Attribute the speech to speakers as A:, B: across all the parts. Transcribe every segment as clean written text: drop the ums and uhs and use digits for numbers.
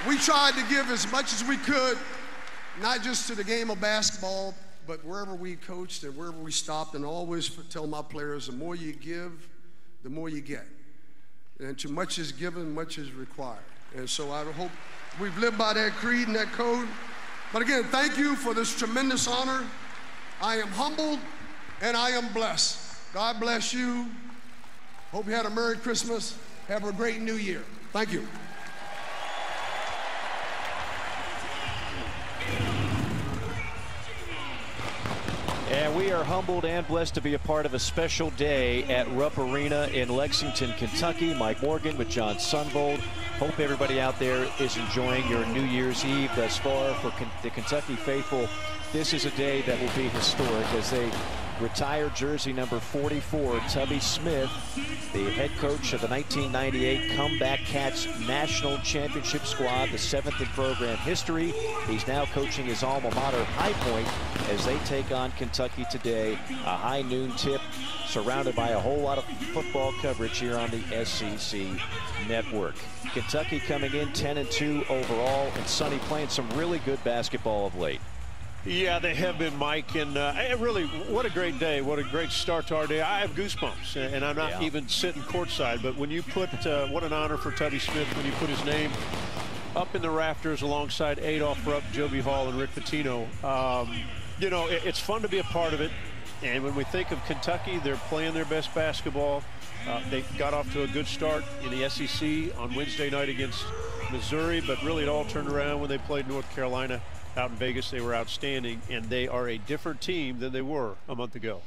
A: We tried to give as much as we could, not just to the game of basketball, but wherever we coached and wherever we stopped, and always tell my players, the more you give, the more you get. And too much is given, much is required. And so I hope we've lived by that creed and that code. But again, thank you for this tremendous honor. I am humbled and I am blessed. God bless you. Hope you had a Merry Christmas. Have a great New Year. Thank you.
B: And we are humbled and blessed to be a part of a special day at Rupp Arena in Lexington, Kentucky. Mike Morgan with John Sunvold. Hope everybody out there is enjoying your New Year's Eve thus far. For the Kentucky faithful, this is a day that will be historic as they retire jersey number 44, Tubby Smith, the head coach of the 1998 Comeback Cats National Championship squad, the 7th in program history. He's now coaching his alma mater, High Point, as they take on Kentucky today. A high noon tip, surrounded by a whole lot of football coverage here on the SEC Network. Kentucky coming in 10-2 overall, and Sonny playing some really good basketball of late.
C: Yeah, they have been, Mike, and really, what a great day. What a great start to our day. I have goosebumps, and I'm not even sitting courtside, but when you put, what an honor for Tubby Smith when you put his name up in the rafters alongside Adolph Rupp, Joby Hall, and Rick Pitino. You know, it's fun to be a part of it, and when we think of Kentucky, they're playing their best basketball. They got off to a good start in the SEC on Wednesday night against Missouri, but really it all turned around when they played North Carolina. Out in Vegas, they were outstanding, and they are a different team than they were a month ago.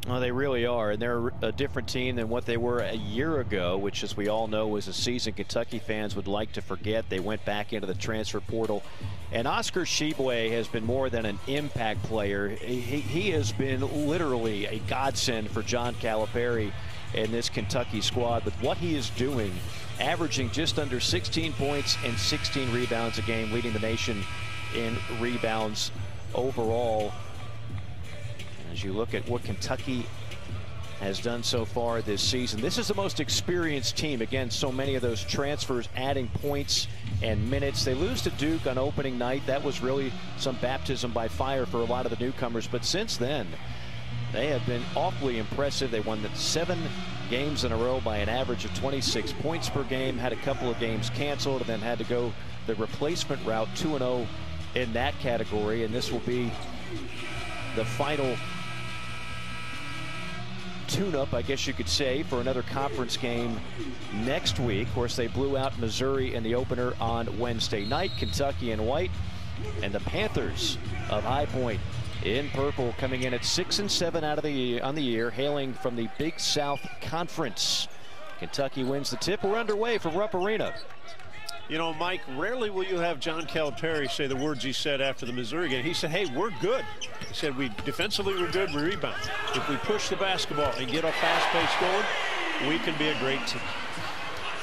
B: Well, they really are, and they're a different team than what they were a year ago, which, as we all know, was a season Kentucky fans would like to forget. They went back into the transfer portal, and Oscar Tshiebwe has been more than an impact player. He has been literally a godsend for John Calipari in this Kentucky squad with what he is doing, averaging just under 16 points and 16 rebounds a game, leading the nation in rebounds overall. As you look at what Kentucky has done so far this season, this is the most experienced team. Again, so many of those transfers adding points and minutes. They lose to Duke on opening night. That was really some baptism by fire for a lot of the newcomers, but since then they have been awfully impressive. They won 7 games in a row by an average of 26 points per game, had a couple of games canceled, and then had to go the replacement route, 2-0 in that category, and this will be the final tune-up, I guess you could say, for another conference game next week. Of course, they blew out Missouri in the opener on Wednesday night. Kentucky in white, and the Panthers of High Point in purple, coming in at 6-7 out of on the year, hailing from the Big South Conference. Kentucky wins the tip. We're underway from Rupp Arena.
C: You know, Mike, rarely will you have John Calipari say the words he said after the Missouri game. He said, hey, we're good. He said, we defensively we're good, we rebound. If we push the basketball and get a fast pace going, we can be a great team.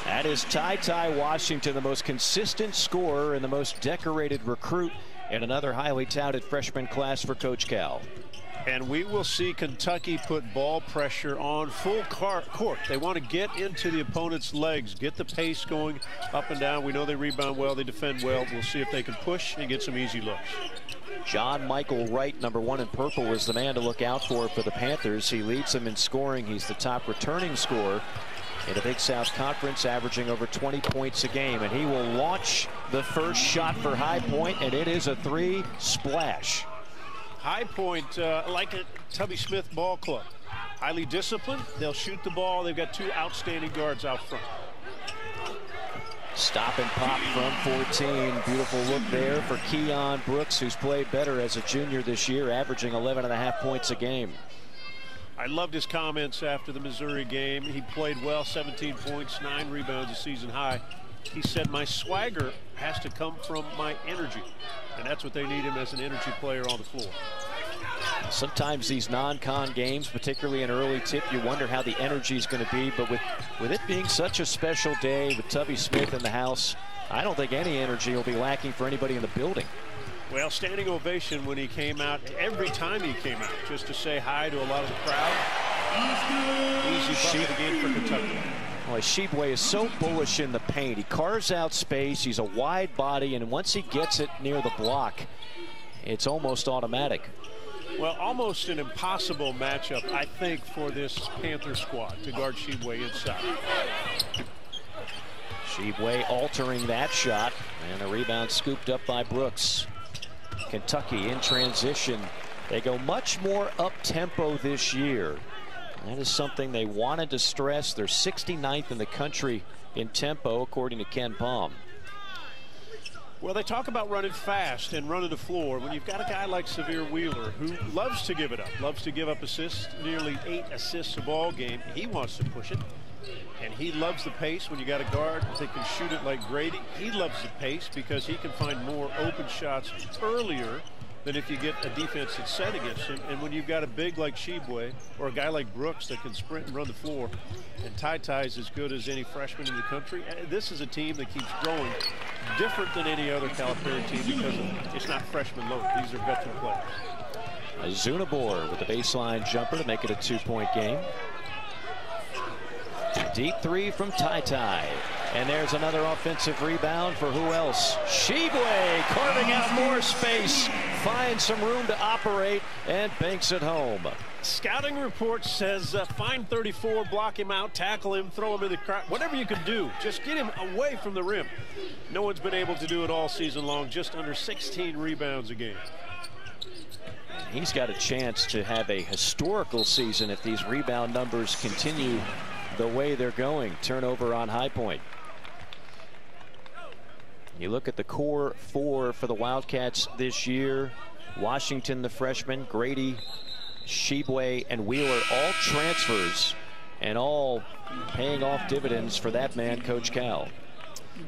B: That is Ty Washington, the most consistent scorer and the most decorated recruit in another highly touted freshman class for Coach Cal.
C: And we will see Kentucky put ball pressure on full court. They want to get into the opponent's legs, get the pace going up and down. We know they rebound well, they defend well. We'll see if they can push and get some easy looks.
B: John Michael Wright, number 1 in purple, is the man to look out for the Panthers. He leads them in scoring. He's the top returning scorer in the Big South Conference, averaging over 20 points a game. And he will launch the first shot for High Point, and it is a 3 splash.
C: High Point, like a Tubby Smith ball club. Highly disciplined. They'll shoot the ball. They've got 2 outstanding guards out front.
B: Stop and pop from 14. Beautiful look there for Keon Brooks, who's played better as a junior this year, averaging 11.5 points a game.
C: I loved his comments after the Missouri game. He played well, 17 points, 9 rebounds, a season high. He said, my swagger has to come from my energy. And that's what they need him as, an energy player on the floor.
B: Sometimes these non-con games, particularly an early tip, you wonder how the energy is going to be. But with it being such a special day with Tubby Smith in the house, I don't think any energy will be lacking for anybody in the building.
C: Well, standing ovation when he came out, every time he came out, just to say hi to a lot of the crowd. Easy bucket again for Kentucky.
B: Boy, Tshiebwe is so bullish in the paint. He carves out space. He's a wide body, and once he gets it near the block, it's almost automatic.
C: Well, almost an impossible matchup, I think, for this Panther squad to guard Tshiebwe inside.
B: Tshiebwe altering that shot, and a rebound scooped up by Brooks. Kentucky in transition. They go much more up-tempo this year. That is something they wanted to stress. They're 69th in the country in tempo, according to Ken Palm.
C: Well, they talk about running fast and running the floor. When you've got a guy like Sahvir Wheeler who loves to give it up, loves to give up assists, nearly 8 assists a ball game, he wants to push it. And he loves the pace. When you got a guard that can shoot it like Grady, he loves the pace because he can find more open shots earlier than if you get a defense that's set against him. And when you've got a big like Tshiebwe or a guy like Brooks that can sprint and run the floor, and Ty is as good as any freshman in the country, this is a team that keeps growing, different than any other Calipari team because it's not freshman load. These are veteran players.
B: Zunabor with the baseline jumper to make it a 2-point game. Deep three from Ty. And there's another offensive rebound for who else? Tshiebwe carving out more space, finds some room to operate, and banks it home.
C: Scouting report says find 34, block him out, tackle him, throw him in the crowd, whatever you can do. Just get him away from the rim. No one's been able to do it all season long, just under 16 rebounds a game.
B: He's got a chance to have a historical season if these rebound numbers continue the way they're going. Turnover on High Point. You look at the core 4 for the Wildcats this year. Washington, the freshman, Grady, Tshiebwe, and Wheeler, all transfers and all paying off dividends for that man, Coach Cal.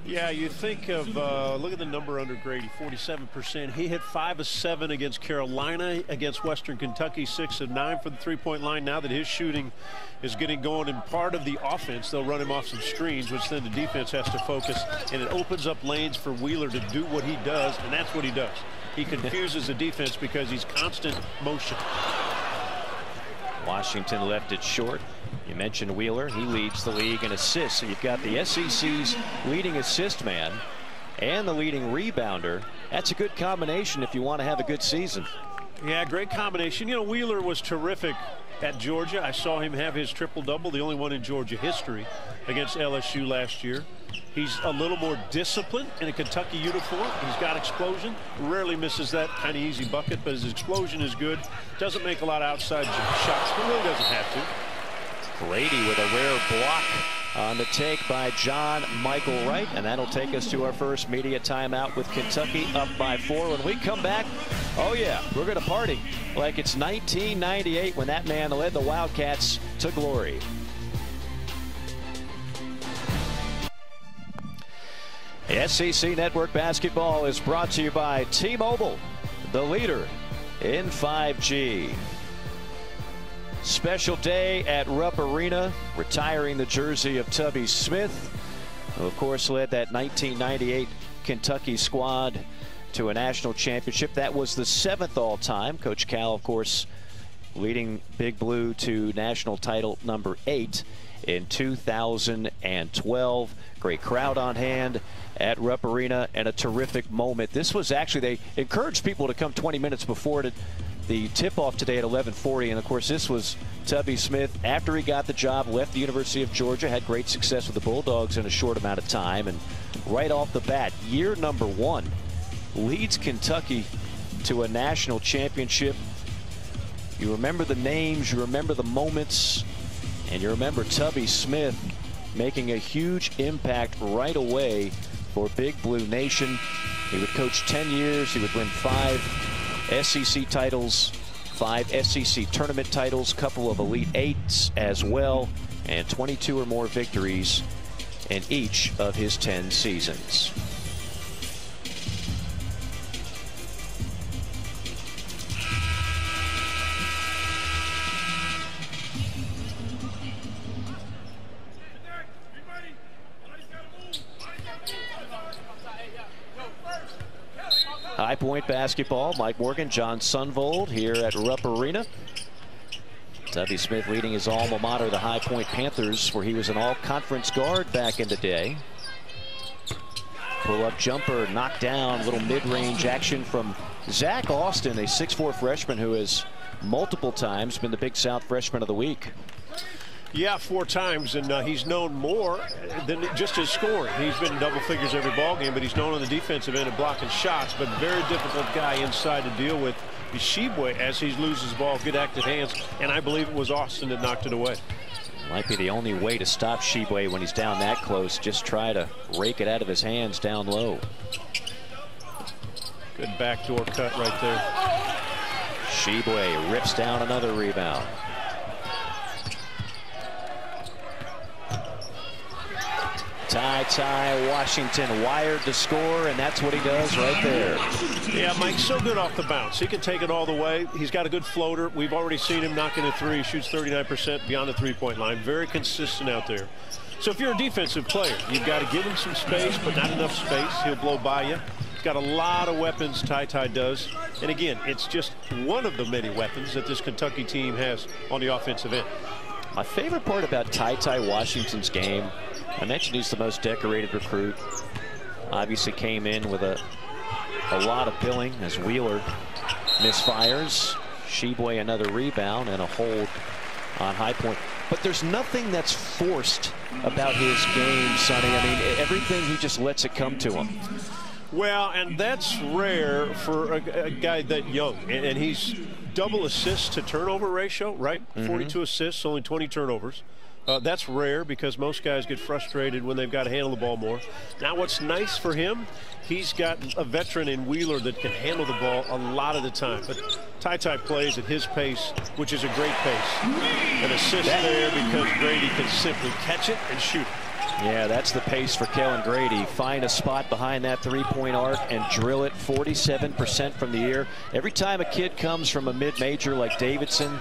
C: Yeah, you think of, look at the number under Grady, 47%. He hit 5 of 7 against Carolina, against Western Kentucky, 6 of 9 for the three-point line. Now that his shooting is getting going in part of the offense, they'll run him off some screens, which then the defense has to focus, and it opens up lanes for Wheeler to do what he does, and that's what he does. He confuses the defense because he's constant motion.
B: Washington left it short. You mentioned Wheeler. He leads the league in assists. So you've got the SEC's leading assist man and the leading rebounder. That's a good combination if you want to have a good season.
C: Yeah, great combination. You know, Wheeler was terrific at Georgia. I saw him have his triple-double, the only one in Georgia history, against LSU last year. He's a little more disciplined in a Kentucky uniform. He's got explosion. Rarely misses that kind of easy bucket, but his explosion is good. Doesn't make a lot of outside shots, but really doesn't have to.
B: Grady with a rare block on the take by John Michael Wright, and that'll take us to our first media timeout with Kentucky up by 4. When we come back, oh yeah, we're going to party like it's 1998 when that man led the Wildcats to glory. The SEC Network Basketball is brought to you by T-Mobile, the leader in 5G. Special day at Rupp Arena, retiring the jersey of Tubby Smith, who of course led that 1998 Kentucky squad to a national championship. That was the 7th all-time. Coach Cal, of course, leading Big Blue to national title number 8 in 2012. Great crowd on hand at Rupp Arena and a terrific moment. This was actually, they encouraged people to come 20 minutes before the tip-off today at 11:40, and of course this was Tubby Smith after he got the job, left the University of Georgia, had great success with the Bulldogs in a short amount of time, and right off the bat, year number 1, leads Kentucky to a national championship. You remember the names, you remember the moments, and you remember Tubby Smith making a huge impact right away for Big Blue Nation. He would coach 10 years, he would win 5 SEC titles, 5 SEC tournament titles, couple of Elite Eights as well, and 22 or more victories in each of his 10 seasons. High Point basketball, Mike Morgan, John Sunvold here at Rupp Arena. Tubby Smith leading his alma mater, the High Point Panthers, where he was an all-conference guard back in the day. Pull-up jumper knocked down. Little mid-range action from Zach Austin, a 6'4" freshman who has multiple times been the Big South Freshman of the Week.
C: Yeah, 4 times, and he's known more than just his scoring. He's been in double figures every ball game, but he's known on the defensive end of blocking shots. But very difficult guy inside to deal with. Tshiebwe, as he loses the ball, good active hands, and I believe it was Austin that knocked it away.
B: Might be the only way to stop Tshiebwe when he's down that close. Just try to rake it out of his hands down low.
C: Good backdoor cut right there.
B: Tshiebwe rips down another rebound. Ty Washington wired to score, and that's what he does right there.
C: Yeah, Mike's so good off the bounce. He can take it all the way. He's got a good floater. We've already seen him knocking a 3. He shoots 39% beyond the 3-point line. Very consistent out there. So if you're a defensive player, you've got to give him some space, but not enough space. He'll blow by you. He's got a lot of weapons, Ty does. And again, it's just one of the many weapons that this Kentucky team has on the offensive end.
B: My favorite part about Ty Washington's game, I mentioned he's the most decorated recruit. Obviously came in with a lot of billing as Wheeler misfires. Tshiebwe another rebound and a hold on High Point. But there's nothing that's forced about his game, Sonny. I mean, everything, he just lets it come to him.
C: Well, and that's rare for a guy that young. And he's double assist to turnover ratio, right? 42 assists, only 20 turnovers. That's rare because most guys get frustrated when they've got to handle the ball more. Now, what's nice for him, he's got a veteran in Wheeler that can handle the ball a lot of the time. But Ty plays at his pace, which is a great pace. An assist there because Grady can simply catch it and shoot it.
B: Yeah, that's the pace for Kellen Grady. Find a spot behind that 3-point arc and drill it. 47% from the year. Every time a kid comes from a mid-major like Davidson,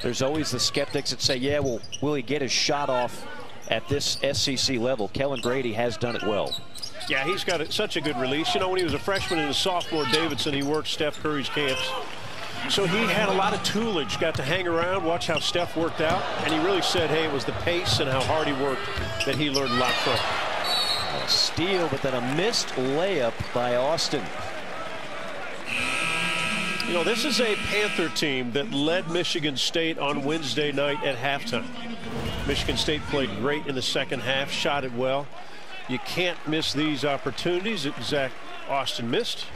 B: there's always the skeptics that say, yeah, well, will he get his shot off at this SEC level? Kellen Grady has done it well.
C: Yeah, he's got such a good release. You know, when he was a freshman and a sophomore at Davidson, he worked Steph Curry's camps. So he had a lot of toolage, got to hang around, watch how Steph worked out, and he really said, hey, it was the pace and how hard he worked that he learned a lot from.
B: A steal, but then a missed layup by Austin.
C: You know, this is a Panther team that led Michigan State on Wednesday night at halftime. Michigan State played great in the second half, shot it well. You can't miss these opportunities that Zach Austin missed.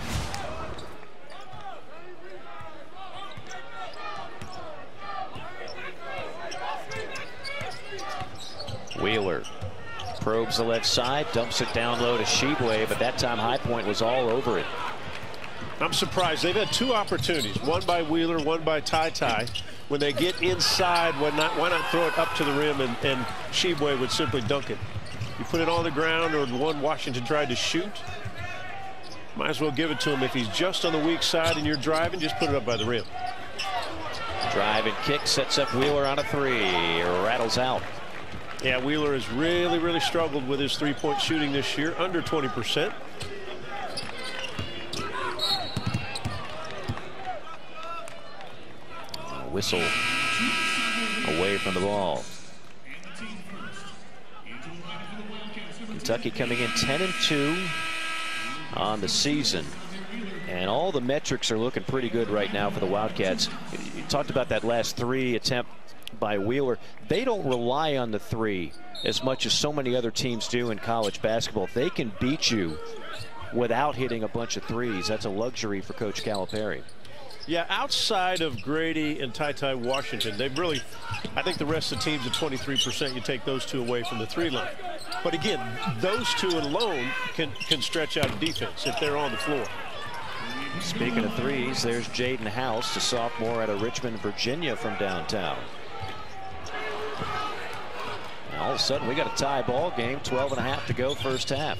B: Wheeler probes the left side, dumps it down low to Tshiebwe, but that time High Point was all over it.
C: I'm surprised. They've had 2 opportunities, one by Wheeler, one by Ty. When they get inside, why not throw it up to the rim and Tshiebwe would simply dunk it. You put it on the ground, or the one Washington tried to shoot, might as well give it to him. If he's just on the weak side and you're driving, just put it up by the rim.
B: Drive and kick sets up Wheeler on a 3. Rattles out.
C: Yeah, Wheeler has really struggled with his 3-point shooting this year, under 20%.
B: Whistle away from the ball. Kentucky coming in 10-2 on the season, and all the metrics are looking pretty good right now for the Wildcats. You talked about that last 3 attempt by Wheeler. They don't rely on the 3 as much as so many other teams do in college basketball. They can beat you without hitting a bunch of 3s. That's a luxury for Coach Calipari.
C: Yeah, outside of Grady and Ty Washington, they've really, I think the rest of the teams at 23%, you take those 2 away from the 3 line. But again, those 2 alone can stretch out defense if they're on the floor.
B: Speaking of 3s, there's Jaden House, the sophomore out of Richmond, Virginia from downtown. And all of a sudden, we got a tie ball game, 12.5 to go first half.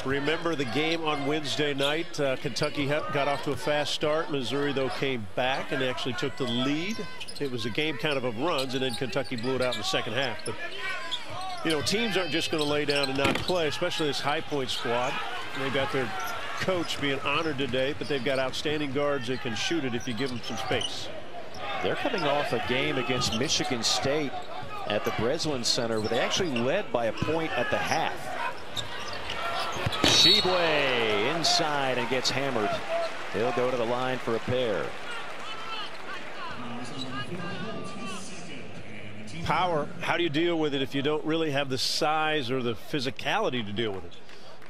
C: Remember the game on Wednesday night. Kentucky got off to a fast start. Missouri, though, came back and actually took the lead. It was a game kind of runs, and then Kentucky blew it out in the second half. But, you know, teams aren't just going to lay down and not play, especially this High Point squad. They've got their coach being honored today, but they've got outstanding guards that can shoot it if you give them some space.
B: They're coming off a game against Michigan State at the Breslin Center where they actually led by a point at the half. Tshiebwe inside and gets hammered. He'll go to the line for a pair.
C: Power, how do you deal with it if you don't really have the size or the physicality to deal with it?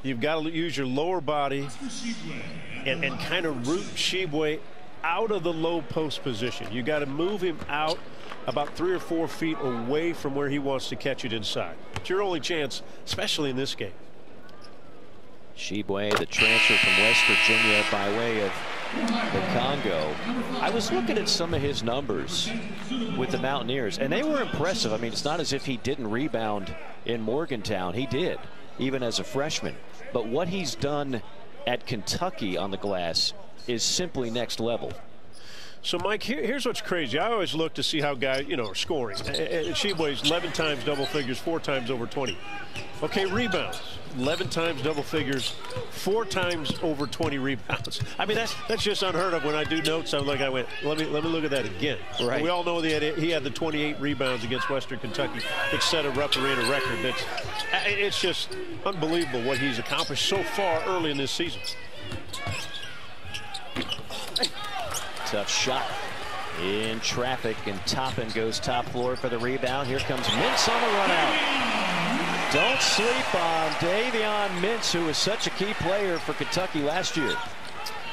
C: You've got to use your lower body and kind of root Tshiebwe out of the low post position. You got to move him out about 3 or 4 feet away from where he wants to catch it inside. It's your only chance, especially in this game.
B: Tshiebwe, the transfer from West Virginia by way of the Congo. I was looking at some of his numbers with the Mountaineers, and they were impressive. I mean, it's not as if he didn't rebound in Morgantown. He did, even as a freshman. But what he's done at Kentucky on the glass is simply next level.
C: So, Mike, here's what's crazy. I always look to see how guys, are scoring. Tshiebwe's 11 times double figures, 4 times over 20. Okay, rebounds. 11 times double figures, 4 times over 20 rebounds. I mean, that's just unheard of. When I do notes, I'm like, let me look at that again.
B: Right.
C: We all know he had the 28 rebounds against Western Kentucky that set a Rupp Arena record. It's just unbelievable what he's accomplished so far early in this season.
B: Tough shot in traffic, and Toppin goes top floor for the rebound. Here comes Mintz on the run out. Don't sleep on Davion Mintz, who was such a key player for Kentucky last year.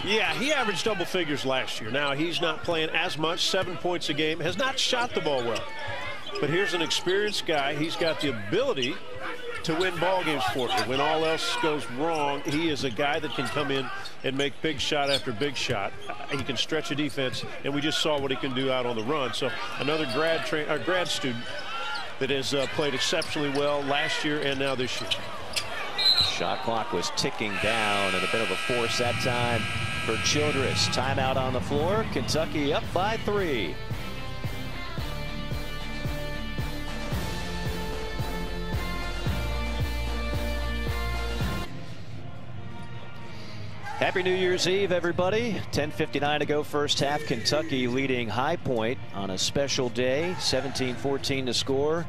C: Yeah, he averaged double figures last year. Now he's not playing as much, 7 points a game, has not shot the ball well. But here's an experienced guy. He's got the ability to win ball games for you. When all else goes wrong, he is a guy that can come in and make big shot after big shot. He can stretch a defense, and we just saw what he can do out on the run. So another grad student that has played exceptionally well last year and now this year.
B: Shot clock was ticking down, and a bit of a force that time for Childress. Timeout on the floor. Kentucky up by 3. Happy New Year's Eve, everybody. 10:59 to go first half. Kentucky leading High Point on a special day. 17-14 to score.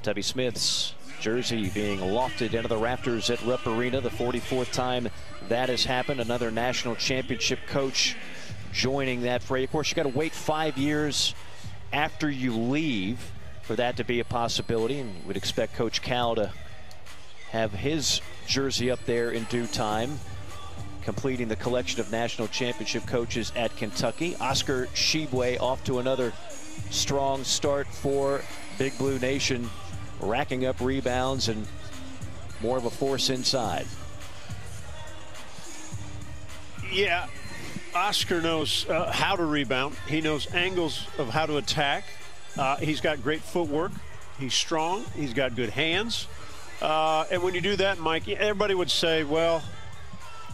B: Tubby Smith's jersey being lofted into the rafters at Rupp Arena. The 44th time that has happened. Another national championship coach joining that fray. Of course, you got to wait 5 years after you leave for that to be a possibility. And we'd expect Coach Cal to have his jersey up there in due time, completing the collection of national championship coaches at Kentucky. Oscar Tshiebwe off to another strong start for Big Blue Nation, racking up rebounds and more of a force inside.
C: Yeah, Oscar knows how to rebound. He knows angles of how to attack. He's got great footwork. He's strong. He's got good hands. And when you do that, Mike, everybody would say, well,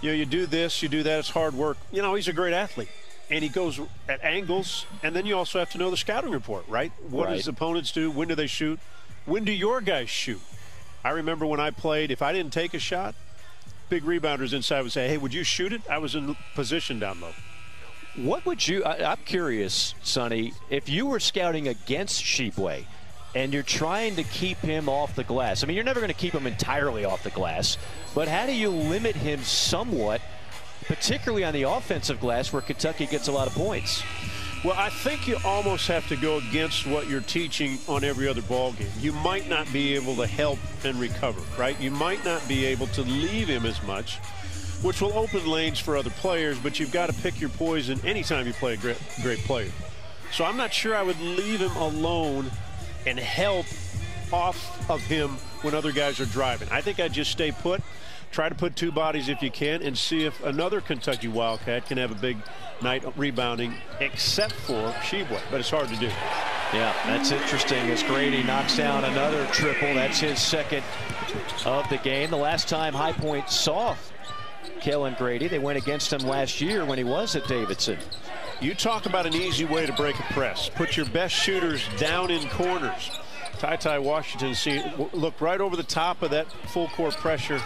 C: you do this, you do that, it's hard work. He's a great athlete, and he goes at angles, and then you also have to know the scouting report, right? What does opponents do? When do they shoot? When do your guys shoot? I remember when I played, if I didn't take a shot, big rebounders inside would say, hey, would you shoot it? I was in position down low.
B: What would you, I'm curious, Sonny, if you were scouting against Tshiebwe and you're trying to keep him off the glass. I mean, you're never going to keep him entirely off the glass, but how do you limit him somewhat, particularly on the offensive glass where Kentucky gets a lot of points?
C: Well, I think you almost have to go against what you're teaching on every other ball game. You might not be able to help and recover, right? You might not be able to leave him as much, which will open lanes for other players, but you've got to pick your poison anytime you play a great player. So I'm not sure I would leave him alone and help off of him when other guys are driving. I think I'd just stay put, try to put 2 bodies if you can, and see if another Kentucky Wildcat can have a big night rebounding, except for Tshiebwe, but it's hard to do.
B: Yeah, that's interesting as Grady knocks down another triple. That's his second of the game. The last time High Point saw Kellen Grady, they went against him last year when he was at Davidson.
C: You talk about an easy way to break a press. Put your best shooters down in corners. Ty Washington looked right over the top of that full court pressure.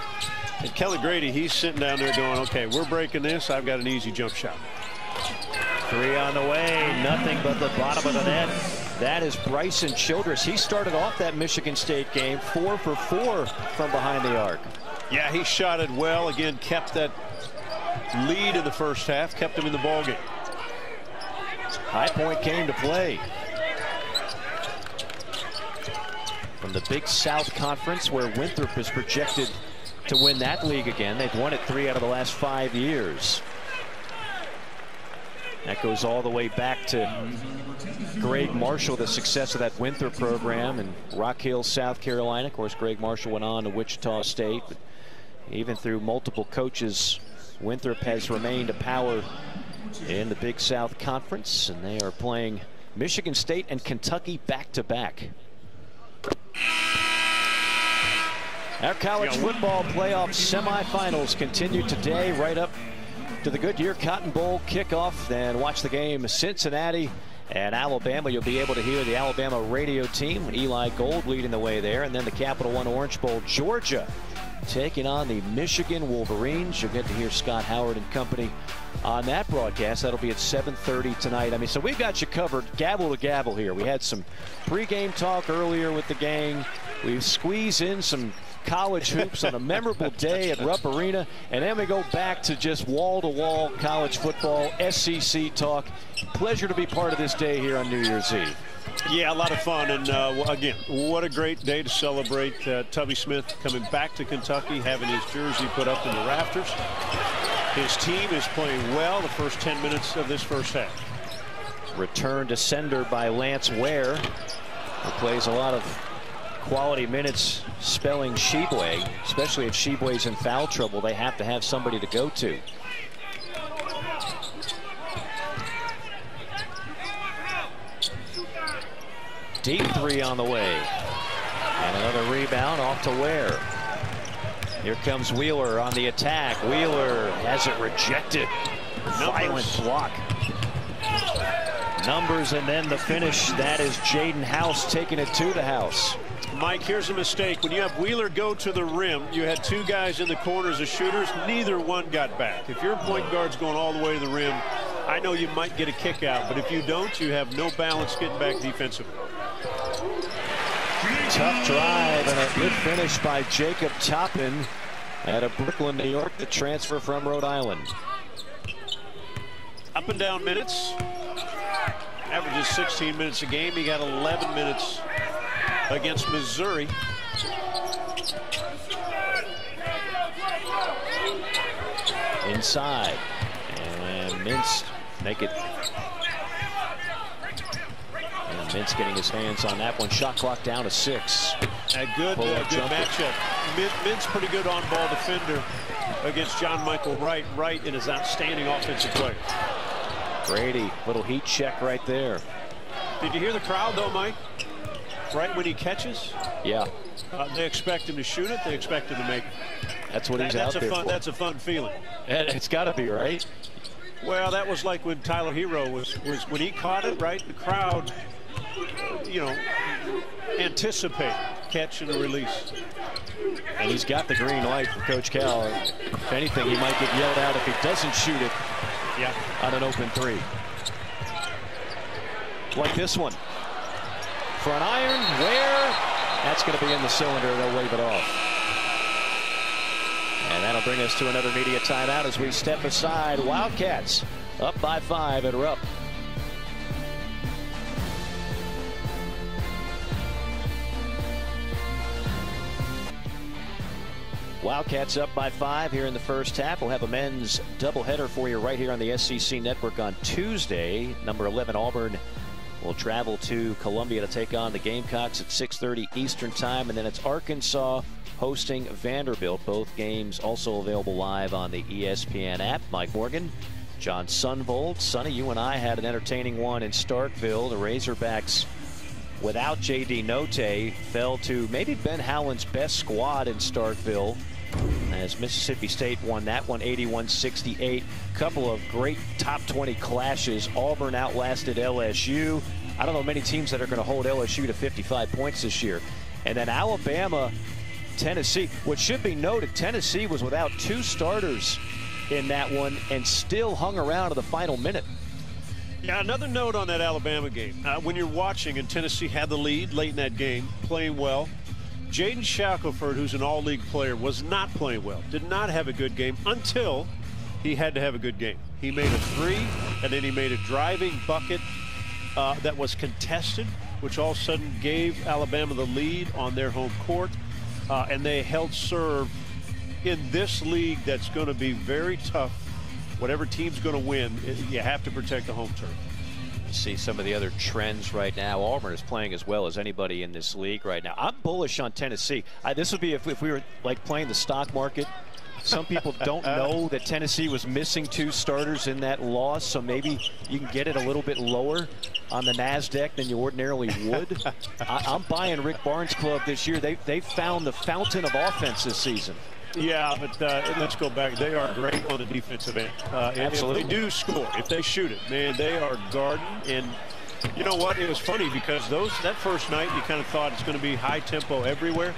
C: And Kelly Grady, he's sitting down there going, okay, we're breaking this. I've got an easy jump shot.
B: Three on the way, nothing but the bottom of the net. That is Bryson Childress. He started off that Michigan State game 4 for 4 from behind the arc.
C: Yeah, he shot it well. Again, kept that lead in the first half, kept him in the ballgame.
B: High Point came to play. From the Big South Conference, where Winthrop is projected to win that league again. They've won it 3 out of the last 5 years. That goes all the way back to Greg Marshall, the success of that Winthrop program in Rock Hill, South Carolina. Of course, Greg Marshall went on to Wichita State. But even through multiple coaches, Winthrop has remained a power in the Big South Conference, and they are playing Michigan State and Kentucky back-to-back. Our college football playoff semifinals continue today, right up to the Goodyear Cotton Bowl kickoff. Then watch the game Cincinnati and Alabama. You'll be able to hear the Alabama radio team, Eli Gold leading the way there. And then the Capital One Orange Bowl, Georgia taking on the Michigan Wolverines. You'll get to hear Scott Howard and company on that broadcast. That'll be at 7:30 tonight. I mean, so we've got you covered gavel to gavel here. We had some pregame talk earlier with the gang. We've squeezed in some college hoops on a memorable day at Rupp Arena, and then we go back to just wall-to-wall college football, SEC talk. Pleasure to be part of this day here on New Year's Eve.
C: Yeah, a lot of fun, and again, what a great day to celebrate Tubby Smith coming back to Kentucky, having his jersey put up in the rafters. His team is playing well the first 10 minutes of this first half.
B: Return to sender by Lance Ware, who plays a lot of quality minutes spelling Tshiebwe, especially if Tshiebwe's in foul trouble. They have to have somebody to go to. Deep three on the way. And another rebound off to Ware. Here comes Wheeler on the attack. Wheeler has it rejected. Violent block. Numbers and then the finish. That is Jaden House taking it to the house.
C: Mike, here's a mistake. When you have Wheeler go to the rim, you had 2 guys in the corners as shooters. Neither one got back. If your point guard's going all the way to the rim, I know you might get a kick out, but if you don't, you have no balance getting back defensively.
B: Tough drive and a good finish by Jacob Toppin out of Brooklyn, New York, the transfer from Rhode Island.
C: Up and down minutes. Averages 16 minutes a game. He got 11 minutes against Missouri.
B: Inside. And Mintz make it. And Mintz getting his hands on that one. Shot clock down to 6.
C: A good matchup. Mintz pretty good on-ball defender against John Michael Wright. Wright in his outstanding offensive play.
B: Grady, little heat check right there.
C: Did you hear the crowd though, Mike? Right when he catches?
B: Yeah.
C: They expect him to shoot it. They expect him to make it.
B: That's what he's out there for.
C: That's a fun feeling.
B: It's got to be, right?
C: Well, that was like when Tyler Hero was when he caught it, right? The crowd, you know, anticipated catch and a release.
B: And he's got the green light from Coach Cal. If anything, he might get yelled out if he doesn't shoot it.
C: Yeah.
B: On an open 3. Like this one. Front iron, Ware. That's going to be in the cylinder. They'll wave it off. And that'll bring us to another media timeout as we step aside. Wildcats up by 5 at Rupp. Wildcats up by 5 here in the first half. We'll have a men's doubleheader for you right here on the SEC Network on Tuesday. Number 11 Auburn will travel to Columbia to take on the Gamecocks at 6:30 Eastern Time. And then it's Arkansas hosting Vanderbilt. Both games also available live on the ESPN app. Mike Morgan, John Sunvold. Sonny, you and I had an entertaining one in Starkville. The Razorbacks, without J.D. Notte, fell to maybe Ben Howland's best squad in Starkville, as Mississippi State won that one 81-68. Couple of great top 20 clashes. Auburn outlasted LSU. I don't know many teams that are going to hold LSU to 55 points this year. And then Alabama, Tennessee. What should be noted, Tennessee was without 2 starters in that one and still hung around to the final minute.
C: Yeah, another note on that Alabama game. When you're watching, and Tennessee had the lead late in that game, playing well, Jaden Shackelford, who's an all-league player, was not playing well. Did not have a good game until he had to have a good game. He made a three, and then he made a driving bucket that was contested, which all of a sudden gave Alabama the lead on their home court. And they held serve in this league that's going to be very tough. Whatever team's going to win, you have to protect the home turf.
B: See some of the other trends right now. Auburn is playing as well as anybody in this league right now. I'm bullish on Tennessee. This would be if we were like playing the stock market. Some people don't know that Tennessee was missing 2 starters in that loss, so maybe you can get it a little bit lower on the NASDAQ than you ordinarily would. I'm buying Rick Barnes' club this year. They found the fountain of offense this season.
C: Yeah, but let's go back. They are great on the defensive end.
B: Absolutely.
C: If they do score, if they shoot it, man, they are guarding. And you know what? It was funny because that first night you kind of thought it's going to be high tempo everywhere.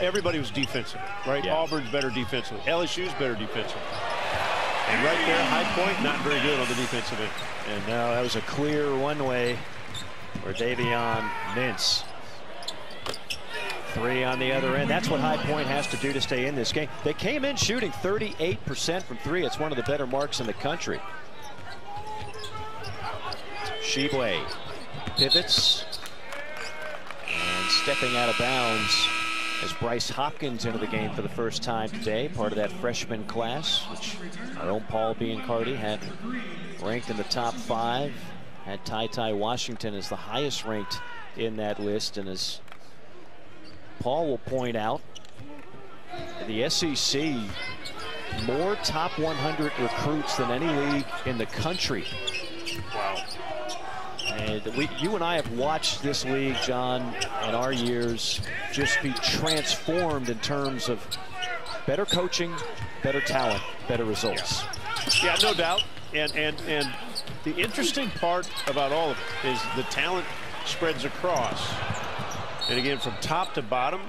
C: Everybody was defensive, right? Yeah. Auburn's better defensively. LSU's better defensively. And right there, High Point, not very good on the defensive end.
B: And now that was a clear one-way for Davion Mintz. 3 on the other end. That's what High Point has to do to stay in this game. They came in shooting 38% from 3. It's one of the better marks in the country. Tshiebwe pivots and stepping out of bounds as Bryce Hopkins into the game for the first time today, part of that freshman class, which our own Paul Biancardi had ranked in the top 5, had Ty Washington as the highest ranked in that list. And as Paul will point out, the SEC, more top 100 recruits than any league in the country.
C: Wow.
B: And you and I have watched this league, John, in our years just be transformed in terms of better coaching, better talent, better results.
C: Yeah, no doubt. And the interesting part about all of it is the talent spreads across. And again, from top to bottom,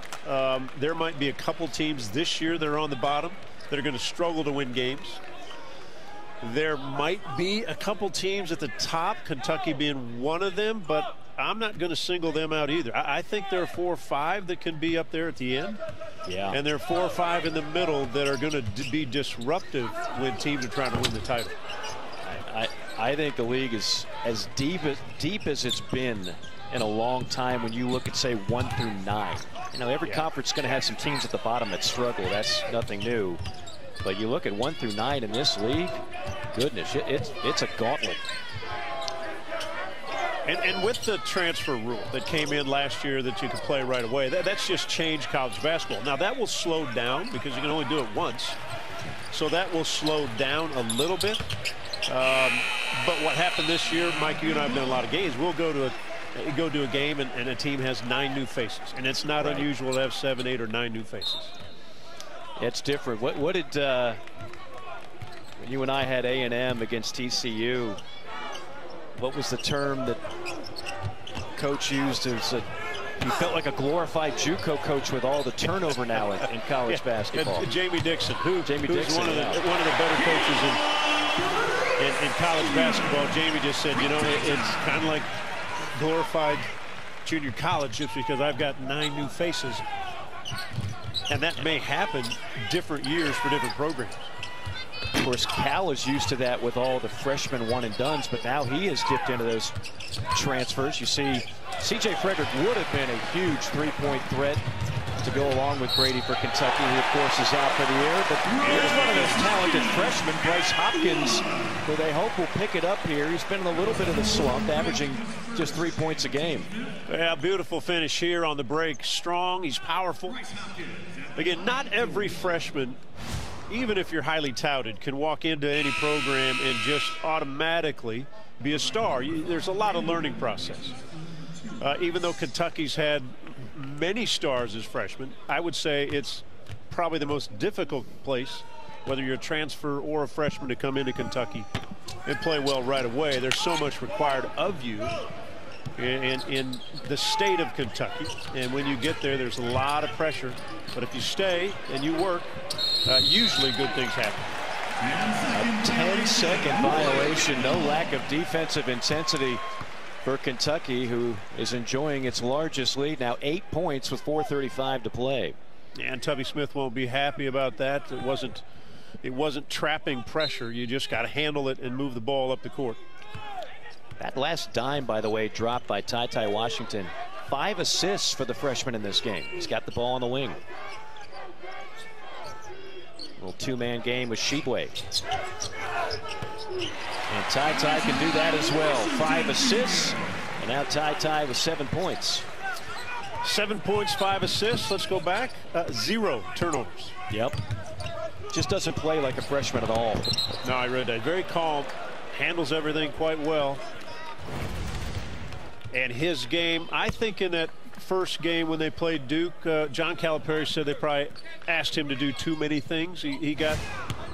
C: there might be a couple teams this year that are on the bottom that are going to struggle to win games. There might be a couple teams at the top, Kentucky being one of them, but I'm not going to single them out either. I think there are 4 or 5 that can be up there at the end.
B: Yeah.
C: And there are 4 or 5 in the middle that are going to be disruptive when teams are trying to win the title.
B: I think the league is as deep as it's been in a long time when you look at, say, 1 through 9. You know, every conference is going to have some teams at the bottom that struggle. That's nothing new. But you look at 1 through 9 in this league, goodness, it's a gauntlet.
C: And with the transfer rule that came in last year that you could play right away, that's just changed college basketball. Now, that will slow down because you can only do it once. So that will slow down a little bit. But what happened this year, Mike, you and I have done a lot of games. We'll go to a game and a team has 9 new faces. And it's not unusual to have 7, 8, or 9 new faces.
B: It's different. What did when you and I had A&M against TCU, what was the term that coach used? As he felt like a glorified JUCO coach with all the turnover now in college basketball.
C: Jamie Dixon, who's one of the better coaches in college basketball. Jamie just said, you know, it's kind of like glorified junior college just because I've got 9 new faces. And that may happen different years for different programs.
B: Of course, Cal is used to that with all the freshmen one-and-dones, but now he has dipped into those transfers. You see, C.J. Frederick would have been a huge three-point threat to go along with Grady for Kentucky, who, of course, is out for the year. But here's one of those talented freshmen, Bryce Hopkins, who they hope will pick it up here. He's been in a little bit of a slump, averaging just 3 points a game.
C: Yeah, beautiful finish here on the break. Strong, he's powerful. Again, not every freshman, even if you're highly touted, can walk into any program and just automatically be a star. There's a lot of learning process. Even though Kentucky's had many stars as freshmen, I would say it's probably the most difficult place, whether you're a transfer or a freshman, to come into Kentucky and play well right away. There's so much required of you in the state of Kentucky, and when you get there, there's a lot of pressure. But if you stay and you work, usually good things happen.
B: A 10-second violation. No lack of defensive intensity for Kentucky, who is enjoying its largest lead now, 8 points with 4:35 to play.
C: And Tubby Smith won't be happy about that. It wasn't trapping pressure. You just got to handle it and move the ball up the court.
B: That last dime, by the way, dropped by Ty Washington. 5 assists for the freshman in this game. He's got the ball on the wing. Little two-man game with Tshiebwe. And Ty can do that as well. 5 assists. And now Ty with 7 points.
C: 7 points, 5 assists. Let's go back. 0 turnovers.
B: Yep. Just doesn't play like a freshman at all.
C: No, I read that. Very calm. Handles everything quite well. And his game, I think in that first game when they played Duke, John Calipari said they probably asked him to do too many things. He got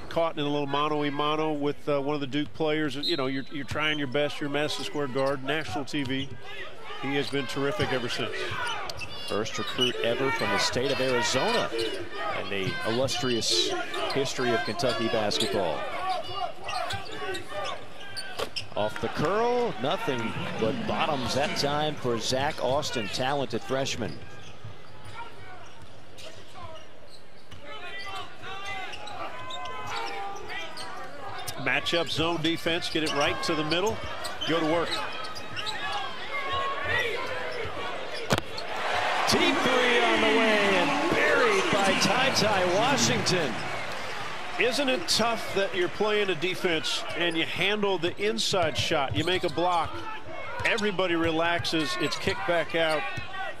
C: caught in a little mano-a-mano with one of the Duke players. You know, you're trying your best. You're Madison Square Garden, national TV. He has been terrific ever since.
B: First recruit ever from the state of Arizona and the illustrious history of Kentucky basketball. Off the curl, nothing but bottoms that time for Zach Austin, talented freshman.
C: Matchup zone defense, get it right to the middle, go to work.
B: Deep three on the way and buried by Ty Washington.
C: Isn't it tough that you're playing a defense and you handle the inside shot? You make a block, everybody relaxes, it's kicked back out,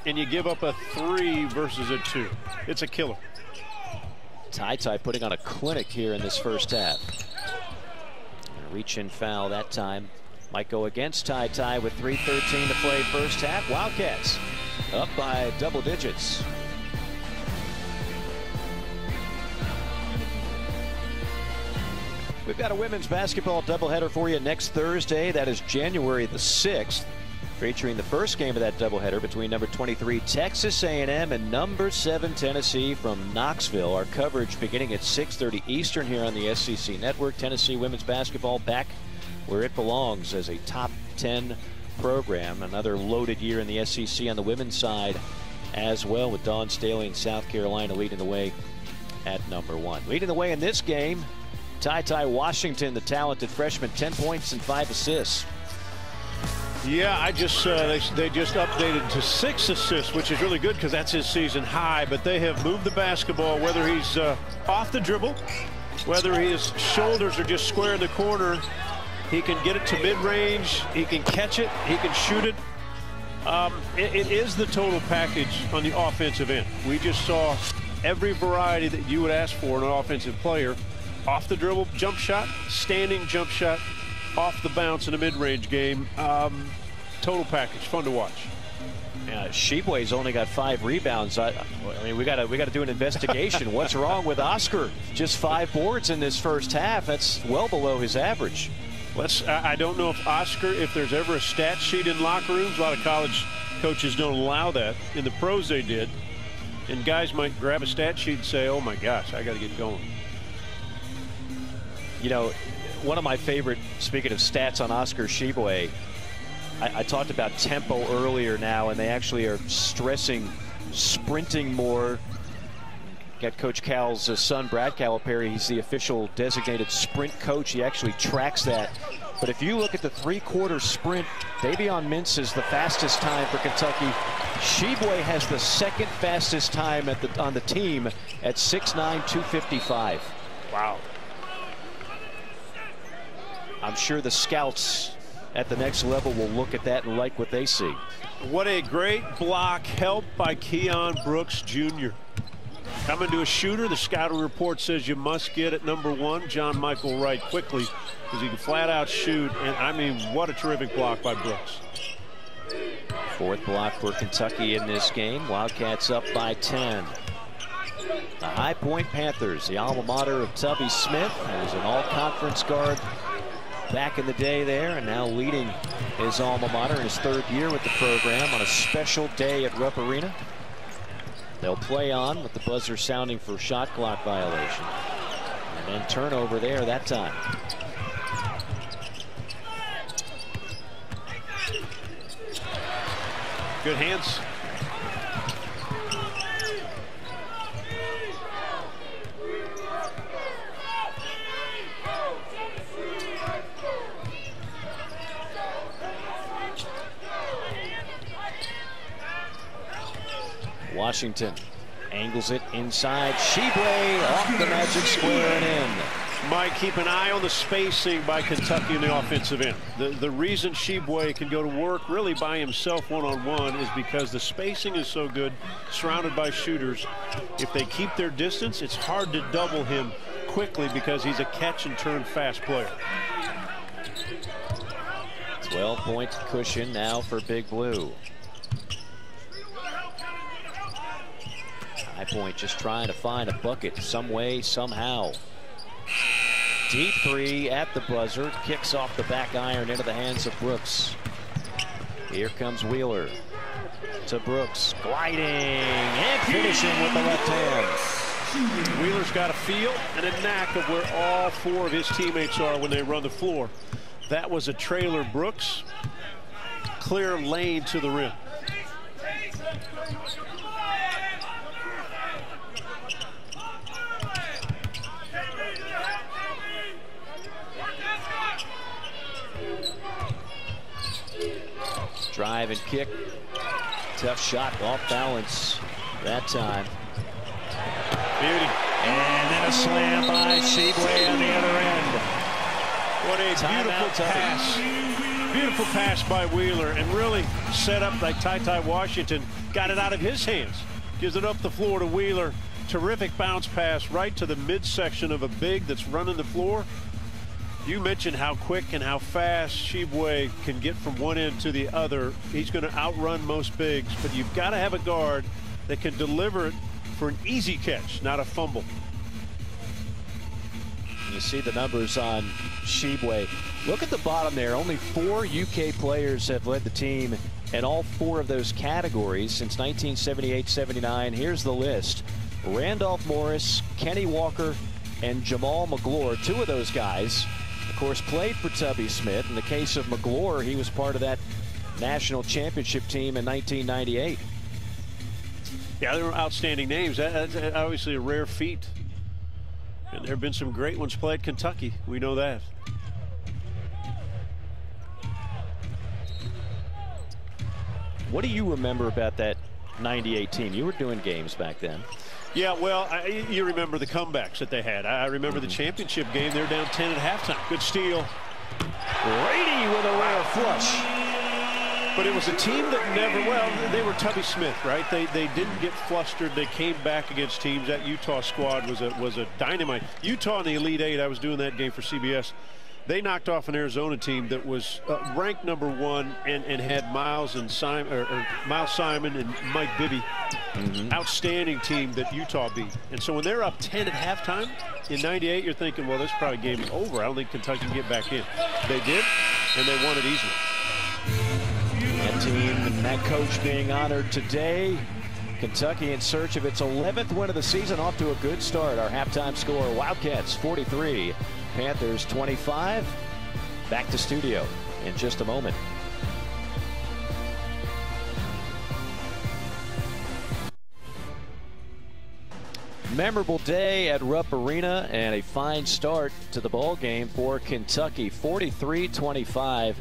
C: and you give up a 3 versus a 2. It's a killer.
B: Ty putting on a clinic here in this first half. A reach-in foul that time. Might go against Ty with 3:13 to play first half. Wildcats up by double digits. We've got a women's basketball doubleheader for you next Thursday. That is January the 6th, featuring the first game of that doubleheader between number 23 Texas A&M and number 7 Tennessee from Knoxville. Our coverage beginning at 6:30 Eastern here on the SEC Network. Tennessee women's basketball back where it belongs as a top 10 program. Another loaded year in the SEC on the women's side as well, with Dawn Staley and South Carolina leading the way at number 1. Leading the way in this game, Ty Washington, the talented freshman, 10 points and 5 assists.
C: Yeah, they just updated to 6 assists, which is really good because that's his season high. But they have moved the basketball, whether he's off the dribble, whether his shoulders are just square in the corner. He can get it to mid-range. He can catch it. He can shoot it. It is the total package on the offensive end. We just saw every variety that you would ask for in an offensive player. Off the dribble jump shot, standing jump shot, off the bounce in a mid-range game. Total package, fun to watch.
B: Tshiebwe's only got 5 rebounds. I mean, we got to do an investigation. What's wrong with Oscar? Just 5 boards in this first half. That's well below his average.
C: I don't know if there's ever a stat sheet in locker rooms. A lot of college coaches don't allow that. In the pros, they did. And guys might grab a stat sheet and say, "Oh my gosh, I got to get going."
B: You know, one of my favorite, speaking of stats on Oscar Tshiebwe, I talked about tempo earlier now, and they actually are stressing sprinting more. Got Coach Cal's son, Brad Calipari. He's the official designated sprint coach. He actually tracks that. But if you look at the 3-quarter sprint, Davion Mintz is the fastest time for Kentucky. Tshiebwe has the 2nd fastest time on the team at 6'9", 255.
C: Wow.
B: I'm sure the scouts at the next level will look at that and like what they see.
C: What a great block, helped by Keon Brooks Jr. Coming to a shooter, the scouting report says you must get at number 1, John Michael Wright, quickly, because he can flat out shoot. And I mean, what a terrific block by Brooks.
B: 4th block for Kentucky in this game. Wildcats up by 10. The High Point Panthers, the alma mater of Tubby Smith, who's an all-conference guard back in the day there, and now leading his alma mater in his 3rd year with the program on a special day at Rupp Arena. They'll play on with the buzzer sounding for shot clock violation. And then turnover there that time.
C: Good hands.
B: Washington angles it inside. Tshiebwe off the magic square and in.
C: Mike, keep an eye on the spacing by Kentucky in the offensive end. The reason Tshiebwe can go to work really by himself one-on-one is because the spacing is so good, surrounded by shooters. If they keep their distance, it's hard to double him quickly because he's a catch-and-turn fast player.
B: 12-point cushion now for Big Blue. High Point just trying to find a bucket some way, somehow. Deep three at the buzzer. Kicks off the back iron into the hands of Brooks. Here comes Wheeler to Brooks. Gliding and finishing with the left hand.
C: Wheeler's got a feel and a knack of where all four of his teammates are when they run the floor. That was a trailer Brooks. Clear lane to the rim.
B: Drive and kick. Tough shot off balance that time.
C: Beauty.
B: And then a slam by Tshiebwe on the other end.
C: What a beautiful pass. Beautiful pass by Wheeler and really set up like Ty Washington. Got it out of his hands. Gives it up the floor to Wheeler. Terrific bounce pass right to the midsection of a big that's running the floor. You mentioned how quick and how fast Tshiebwe can get from one end to the other. He's going to outrun most bigs, but you've got to have a guard that can deliver it for an easy catch, not a fumble.
B: You see the numbers on Tshiebwe. Look at the bottom there. Only 4 UK players have led the team in all 4 of those categories since 1978-79. Here's the list. Randolph Morris, Kenny Walker, and Jamal McGlure. 2 of those guys, of course, played for Tubby Smith. In the case of McGlure, he was part of that national championship team in 1998.
C: Yeah, they were outstanding names. That's obviously a rare feat. And there have been some great ones played Kentucky. We know that.
B: What do you remember about that 98 team? You were doing games back then.
C: Yeah, well, you remember the comebacks that they had. I remember the championship game. They were down 10 at halftime. Good steal.
B: Grady with a rare flush.
C: But it was a team that never, well, they were Tubby Smith, right? They didn't get flustered. They came back against teams. That Utah squad was a dynamite. Utah in the Elite Eight, I was doing that game for CBS. They knocked off an Arizona team that was ranked #1 and had Miles Simon and Mike Bibby. Outstanding team that Utah beat. And so when they're up 10 at halftime in 98, you're thinking, well, this probably game's over. I don't think Kentucky can get back in. They did, and they won it easily.
B: That team and that coach being honored today. Kentucky in search of its 11th win of the season, off to a good start. Our halftime score, Wildcats 43, Panthers 25. Back to studio in just a moment. Memorable day at Rupp Arena and a fine start to the ball game for Kentucky. 43-25.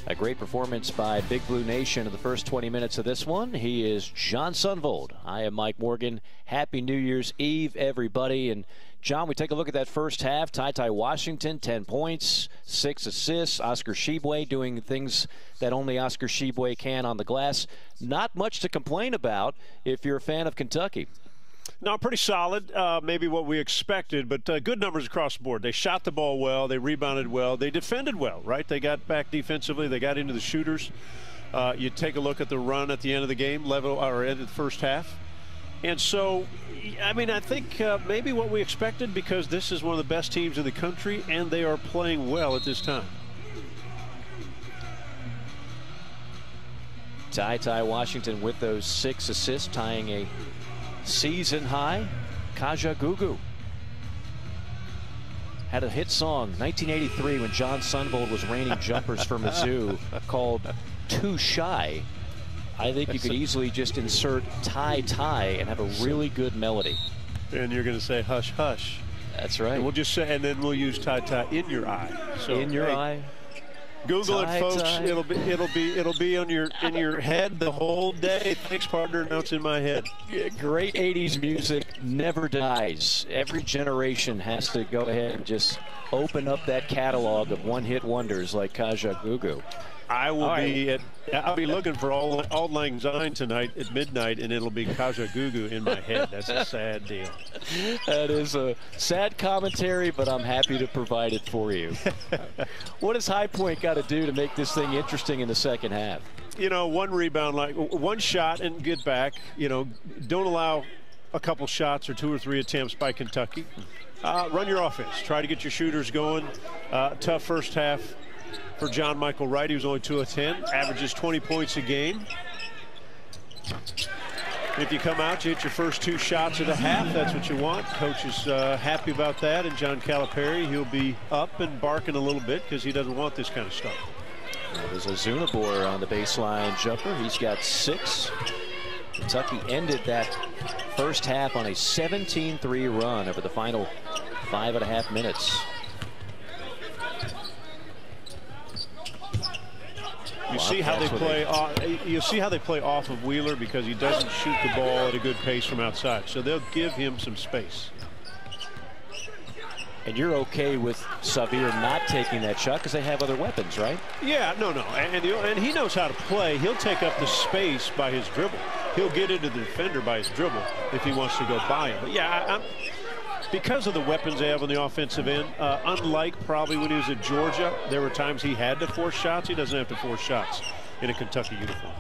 B: A great performance by Big Blue Nation in the first 20 minutes of this one. He is John Sunvold. I am Mike Morgan. Happy New Year's Eve, everybody. And John, we take a look at that first half. Ty Washington, 10 points, 6 assists. Oscar Tshiebwe doing things that only Oscar Tshiebwe can on the glass. Not much to complain about if you're a fan of Kentucky.
C: No, pretty solid. Maybe what we expected, but good numbers across the board. They shot the ball well. They rebounded well. They defended well, right? They got back defensively. They got into the shooters. You take a look at the run at the end of the game, or end of the first half. And so, I mean, I think maybe what we expected, because this is one of the best teams in the country, and they are playing well at this time.
B: Ty Washington with those 6 assists, tying a season high. Kaja Gugu. had a hit song, 1983, when John Sunvold was raining jumpers for Mizzou, called Too Shy. I think you could easily just insert Tie Tie and have a really good melody.
C: And you're going to say Hush Hush.
B: That's right.
C: And we'll just say, and then we'll use Tie Tie in your eye. So,
B: in your eye.
C: Google
B: tie,
C: it, folks.
B: tie.
C: It'll be on in your head the whole day. Thanks, partner. Now it's in my head.
B: Great 80s music never dies. Every generation has to go ahead and just open up that catalog of one-hit wonders like Kaja Gugu.
C: I'll be looking for Auld Lang Syne tonight at midnight, and it'll be Kaja Gugu in my head. That's a sad deal.
B: That is a sad commentary, but I'm happy to provide it for you. What does High Point got to do to make this thing interesting in the second half?
C: You know, one rebound, like one shot and get back. You know, don't allow a couple shots or 2 or 3 attempts by Kentucky. Run your offense. Try to get your shooters going. Tough first half for John Michael Wright. He was only 2 of 10, averages 20 points a game. If you come out, you hit your first 2 shots of the half. That's what you want. Coach is happy about that. And John Calipari, he'll be up and barking a little bit because he doesn't want this kind of stuff.
B: There's a Zunabor on the baseline jumper. He's got 6. Kentucky ended that first half on a 17-3 run over the final 5.5 minutes.
C: You see how they play. You see how they play off of Wheeler because he doesn't shoot the ball at a good pace from outside. So they'll give him some space.
B: And you're okay with Xavier not taking that shot because they have other weapons, right?
C: Yeah, no. And he knows how to play. He'll take up the space by his dribble. He'll get into the defender by his dribble if he wants to go by him. But yeah, because of the weapons they have on the offensive end, unlike probably when he was at Georgia, there were times he had to force shots. He doesn't have to force shots in a Kentucky uniform.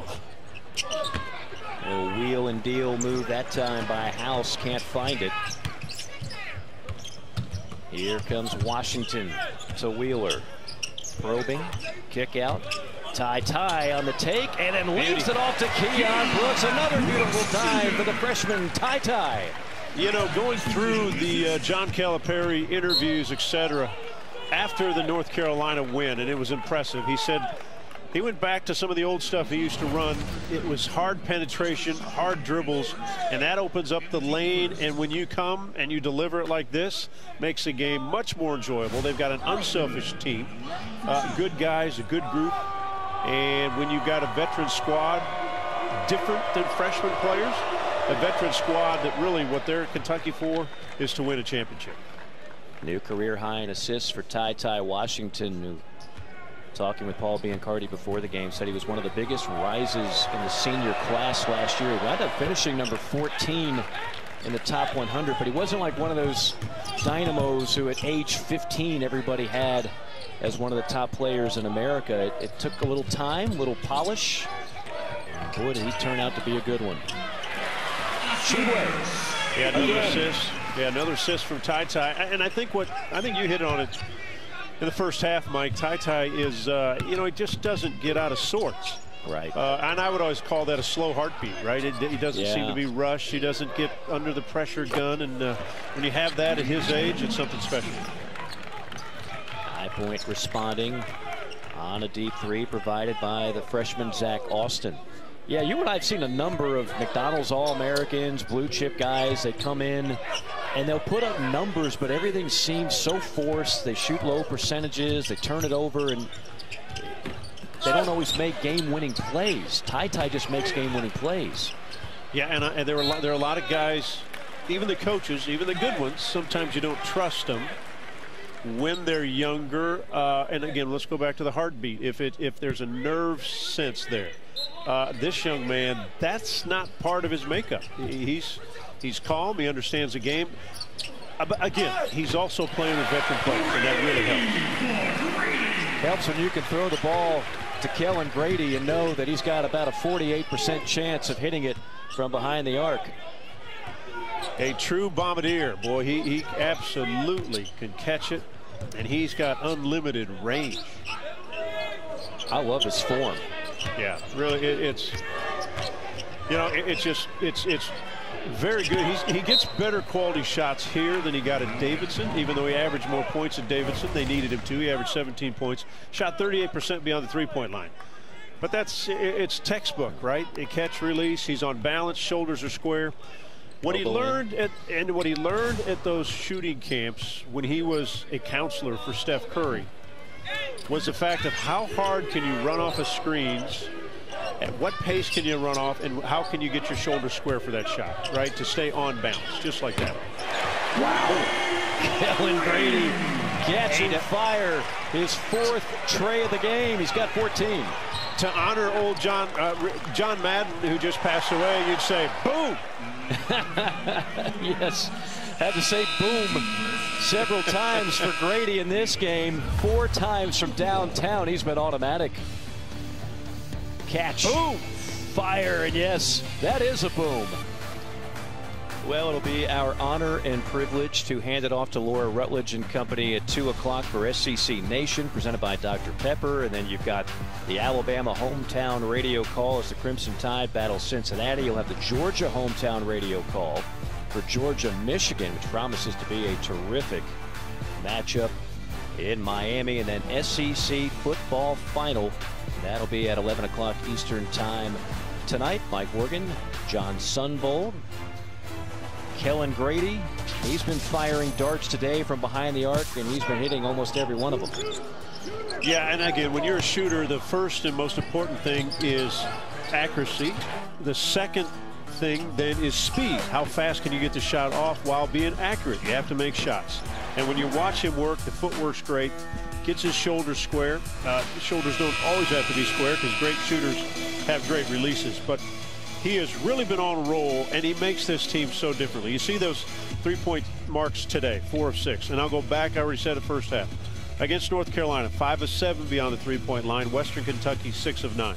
B: A wheel and deal move that time by House. Can't find it. Here comes Washington to Wheeler. Probing, kick out. Tie on the take, and then leaves it off to Keon Brooks. Another beautiful dive for the freshman Tie.
C: You know, going through the John Calipari interviews, etc., after the North Carolina win, and it was impressive, he said he went back to some of the old stuff he used to run. It was hard penetration, hard dribbles, and that opens up the lane. And when you come and you deliver it like this, makes the game much more enjoyable. They've got an unselfish team, good guys, a good group. And when you've got a veteran squad, different than freshman players, a veteran squad that really what they're at Kentucky for is to win a championship.
B: New career high in assists for Ty Washington, who, talking with Paul Biancardi before the game, said he was one of the biggest rises in the senior class last year. He wound up finishing number 14 in the top 100, but he wasn't like one of those dynamos who at age 15 everybody had as one of the top players in America. It took a little time, a little polish. And boy, did he turn out to be a good one. Tshiebwe.
C: Yeah, another assist. Yeah, another assist from Ty. And I think you hit on it in the first half, Mike. Ty is, you know, he just doesn't get out of sorts.
B: Right.
C: And I would always call that a slow heartbeat, right? He doesn't seem to be rushed. He doesn't get under the pressure gun. And when you have that at his age, it's something special.
B: High Point responding on a deep 3 provided by the freshman Zach Austin. Yeah, you and I have seen a number of McDonald's All-Americans, blue chip guys. They come in and they'll put up numbers, but everything seems so forced. They shoot low percentages, they turn it over, and they don't always make game-winning plays. Ty just makes game-winning plays. Yeah,
C: and there are a lot of guys, even the coaches, even the good ones, sometimes you don't trust them when they're younger. And again, let's go back to the heartbeat. If there's a nerve sense there, this young man, that's not part of his makeup. He's calm. He understands the game. But again, he's also playing with veteran players, and that really helps.
B: Helps when you can throw the ball to Kellen Grady and know that he's got about a 48% chance of hitting it from behind the arc.
C: A true bombardier. Boy, he absolutely can catch it, and he's got unlimited range.
B: I love his form.
C: Yeah, really, it's you know, it's Very good. He gets better quality shots here than he got at Davidson, even though he averaged more points at Davidson. They needed him to. He averaged 17 points, shot 38% beyond the three-point line. But it's textbook, right? A catch release. He's on balance. Shoulders are square. What he learned at those shooting camps when he was a counselor for Steph Curry was the fact of how hard can you run off of screens, at what pace can you run off, and how can you get your shoulders square for that shot, right? To stay on bounce, just like that.
B: Wow. Kellen Grady catching fire. His 4th tray of the game. He's got 14.
C: To honor old John Madden, who just passed away, you'd say, boom.
B: Yes, had to say boom several times for Grady in this game. 4 times from downtown. He's been automatic. Catch. Boom. Fire, and yes, that is a boom. Well, it'll be our honor and privilege to hand it off to Laura Rutledge and company at 2 o'clock for SEC Nation, presented by Dr. Pepper. And then you've got the Alabama hometown radio call as the Crimson Tide battle Cincinnati. You'll have the Georgia hometown radio call for Georgia-Michigan, which promises to be a terrific matchup in Miami. And then SEC football final. That'll be at 11 o'clock Eastern time tonight. Mike Morgan, John Sunvold, Kellen Grady. He's been firing darts today from behind the arc, and he's been hitting almost every one of them.
C: Yeah, and again, when you're a shooter, the first and most important thing is accuracy. The second thing then is speed. How fast can you get the shot off while being accurate? You have to make shots. And when you watch him work, the footwork's great. Gets his shoulders square. The shoulders don't always have to be square because great shooters have great releases. But he has really been on a roll, and he makes this team so differently. You see those three-point marks today, 4 of 6. And I'll go back, I already said it first half. Against North Carolina, 5 of 7 beyond the three-point line. Western Kentucky, 6 of 9.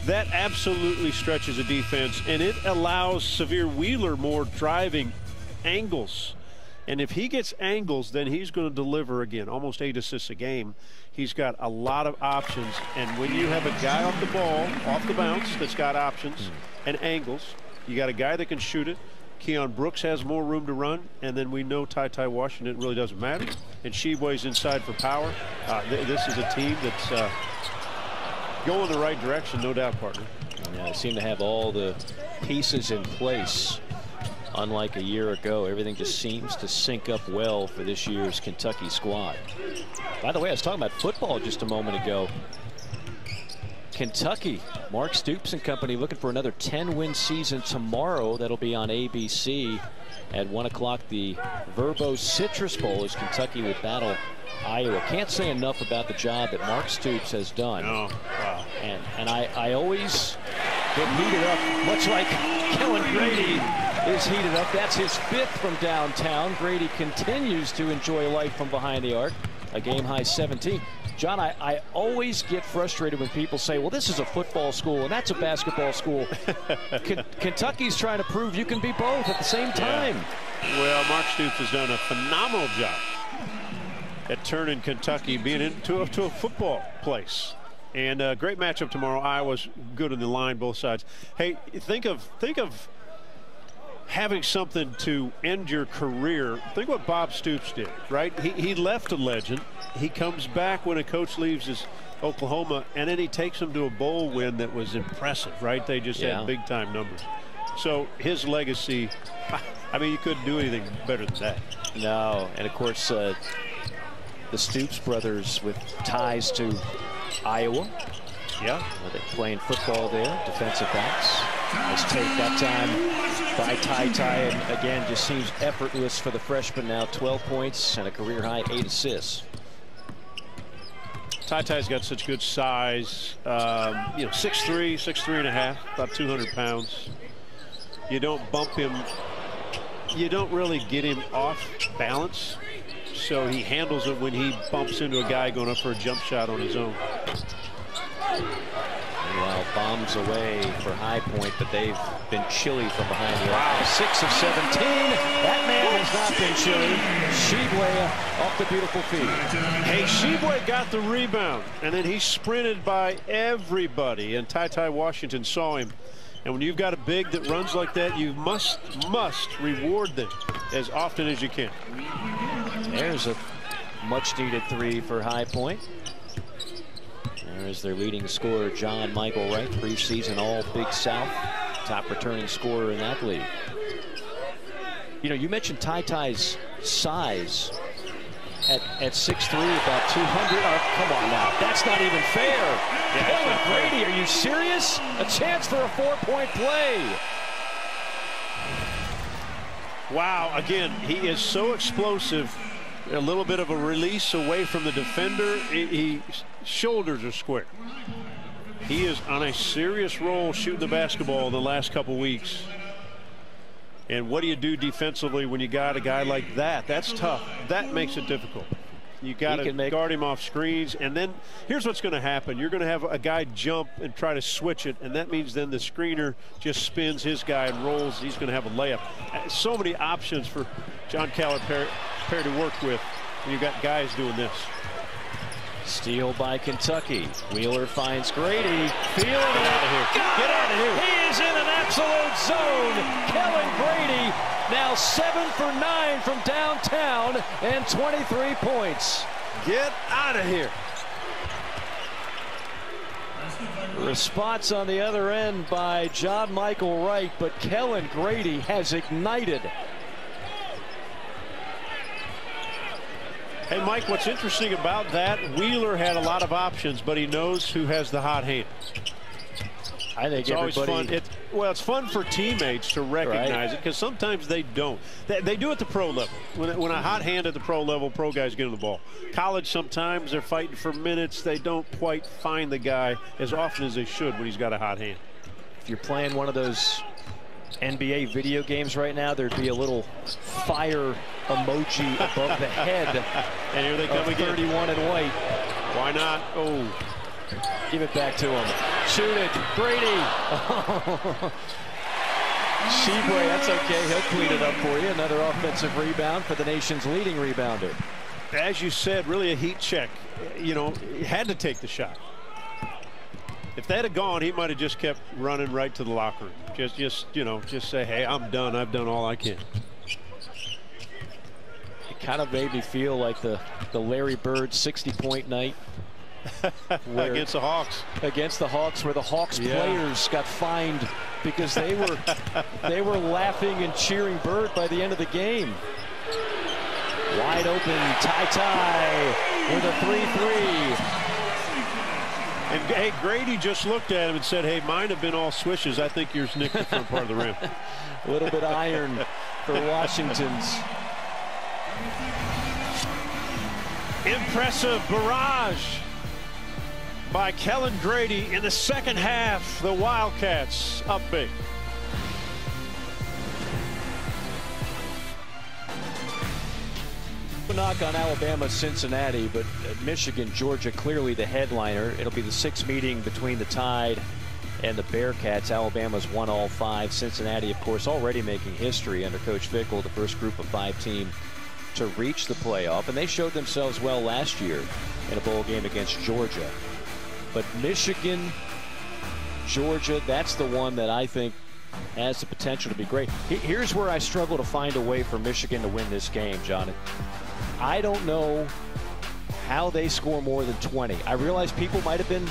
C: That absolutely stretches a defense, and it allows Severe Wheeler more driving angles. And if he gets angles, then he's going to deliver again, almost 8 assists a game. He's got a lot of options. And when you have a guy off the ball, off the bounce, that's got options and angles, you got a guy that can shoot it. Keon Brooks has more room to run. And then we know Ty Washington really doesn't matter. And Tshiebwe's inside for power. This is a team that's going the right direction, no doubt, partner.
B: Yeah, they seem to have all the pieces in place. Unlike a year ago, everything just seems to sync up well for this year's Kentucky squad. By the way, I was talking about football just a moment ago. Kentucky, Mark Stoops and company looking for another 10-win season tomorrow. That'll be on ABC at 1 o'clock. The Verbo Citrus Bowl as Kentucky will battle Iowa. Can't say enough about the job that Mark Stoops has done.
C: Oh, wow.
B: And I always get heated up, much like Kellen Grady is heated up. That's his 5th from downtown. Grady continues to enjoy life from behind the arc. A game-high 17. John, I always get frustrated when people say, well, this is a football school and that's a basketball school. Kentucky's trying to prove you can be both at the same time.
C: Yeah. Well, Mark Stoops has done a phenomenal job at turning Kentucky being into a football place. And a great matchup tomorrow. Iowa's good in the line, both sides. Hey, think of having something to end your career. Think what Bob Stoops did, right? He left a legend. He comes back when a coach leaves his Oklahoma, and then he takes them to a bowl win that was impressive, right? They just had big-time numbers. So his legacy, I mean, you couldn't do anything better than that.
B: No, and of course, the Stoops brothers with ties to Iowa.
C: Yeah.
B: Well, they're playing football there, defensive backs. Let's take that time by Ty, and again, just seems effortless for the freshman now. 12 points and a career-high 8 assists.
C: Ty's got such good size, you know, 6'3", 6'3.5", about 200 pounds. You don't bump him. You don't really get him off balance. So he handles it when he bumps into a guy going up for a jump shot on his own.
B: Meanwhile, bombs away for High Point, but they've been chilly from behind the arc. 6 of 17. That man has not been chilly. Tshiebwe off the beautiful feed.
C: Hey, Tshiebwe got the rebound, and then he sprinted by everybody, and Ty Washington saw him And when you've got a big that runs like that, you must reward them as often as you can.
B: There's a much-needed 3 for High Point. There's their leading scorer, John Michael Wright, preseason All-Big South, top returning scorer in that league. You know, you mentioned Ty's size at 6'3", about 200. Oh, come on now, that's not even fair. Yeah, Grady, are you serious? A chance for a 4-point play.
C: Wow, again, he is so explosive. A little bit of a release away from the defender. His shoulders are square. He is on a serious roll shooting the basketball the last couple weeks. And what do you do defensively when you got a guy like that? That's tough. That makes it difficult. You got to guard him off screens. And then here's what's going to happen. You're going to have a guy jump and try to switch it. And that means then the screener just spins his guy and rolls. He's going to have a layup. So many options for John Calipari to work with when you've got guys doing this.
B: Steal by Kentucky. Wheeler finds Grady. Feeling it.
C: Get out of here. Get out of here.
B: He is in an absolute zone. Kellen Grady now 7 for 9 from downtown and 23 points.
C: Get out of here.
B: Response on the other end by John Michael Wright, but Kellen Grady has ignited.
C: Hey, Mike, what's interesting about that, Wheeler had a lot of options, but he knows who has the hot hand.
B: I think
C: it's always fun. Well, it's fun for teammates to recognize it, because sometimes they don't. They do at the pro level. When a hot hand at the pro level, pro guys get on the ball. College, sometimes they're fighting for minutes. They don't quite find the guy as often as they should when he's got a hot hand.
B: If you're playing one of those NBA video games right now, there'd be a little fire emoji above the head.
C: And here they come again.
B: 31 in white.
C: Why not? Oh.
B: Give it back to him. Shoot it. Grady. Tshiebwe, that's okay. He'll clean it up for you. Another offensive rebound for the nation's leading rebounder.
C: As you said, really a heat check. You know, he had to take the shot. If that had gone, he might have just kept running right to the locker room. Just say, hey, I'm done. I've done all I can.
B: It kind of made me feel like the Larry Bird 60-point night.
C: Against the Hawks.
B: Against the Hawks, where the Hawks players got fined because they were laughing and cheering Bird by the end of the game. Wide open, Ty with a 3-3.
C: And hey, Grady just looked at him and said, hey, mine have been all swishes. I think yours nicked the front part of the rim.
B: A little bit iron for Washington's.
C: Impressive barrage by Kellen Grady in the second half. The Wildcats up big.
B: Knock on Alabama, Cincinnati, but Michigan, Georgia clearly the headliner. It'll be the 6th meeting between the Tide and the Bearcats. Alabama's won all 5. Cincinnati, of course, already making history under Coach Fickell, the first group of 5 team to reach the playoff, and they showed themselves well last year in a bowl game against Georgia. But Michigan, Georgia, that's the one that I think has the potential to be great. Here's where I struggle to find a way for Michigan to win this game, Johnny. I don't know how they score more than 20. I realize people might have been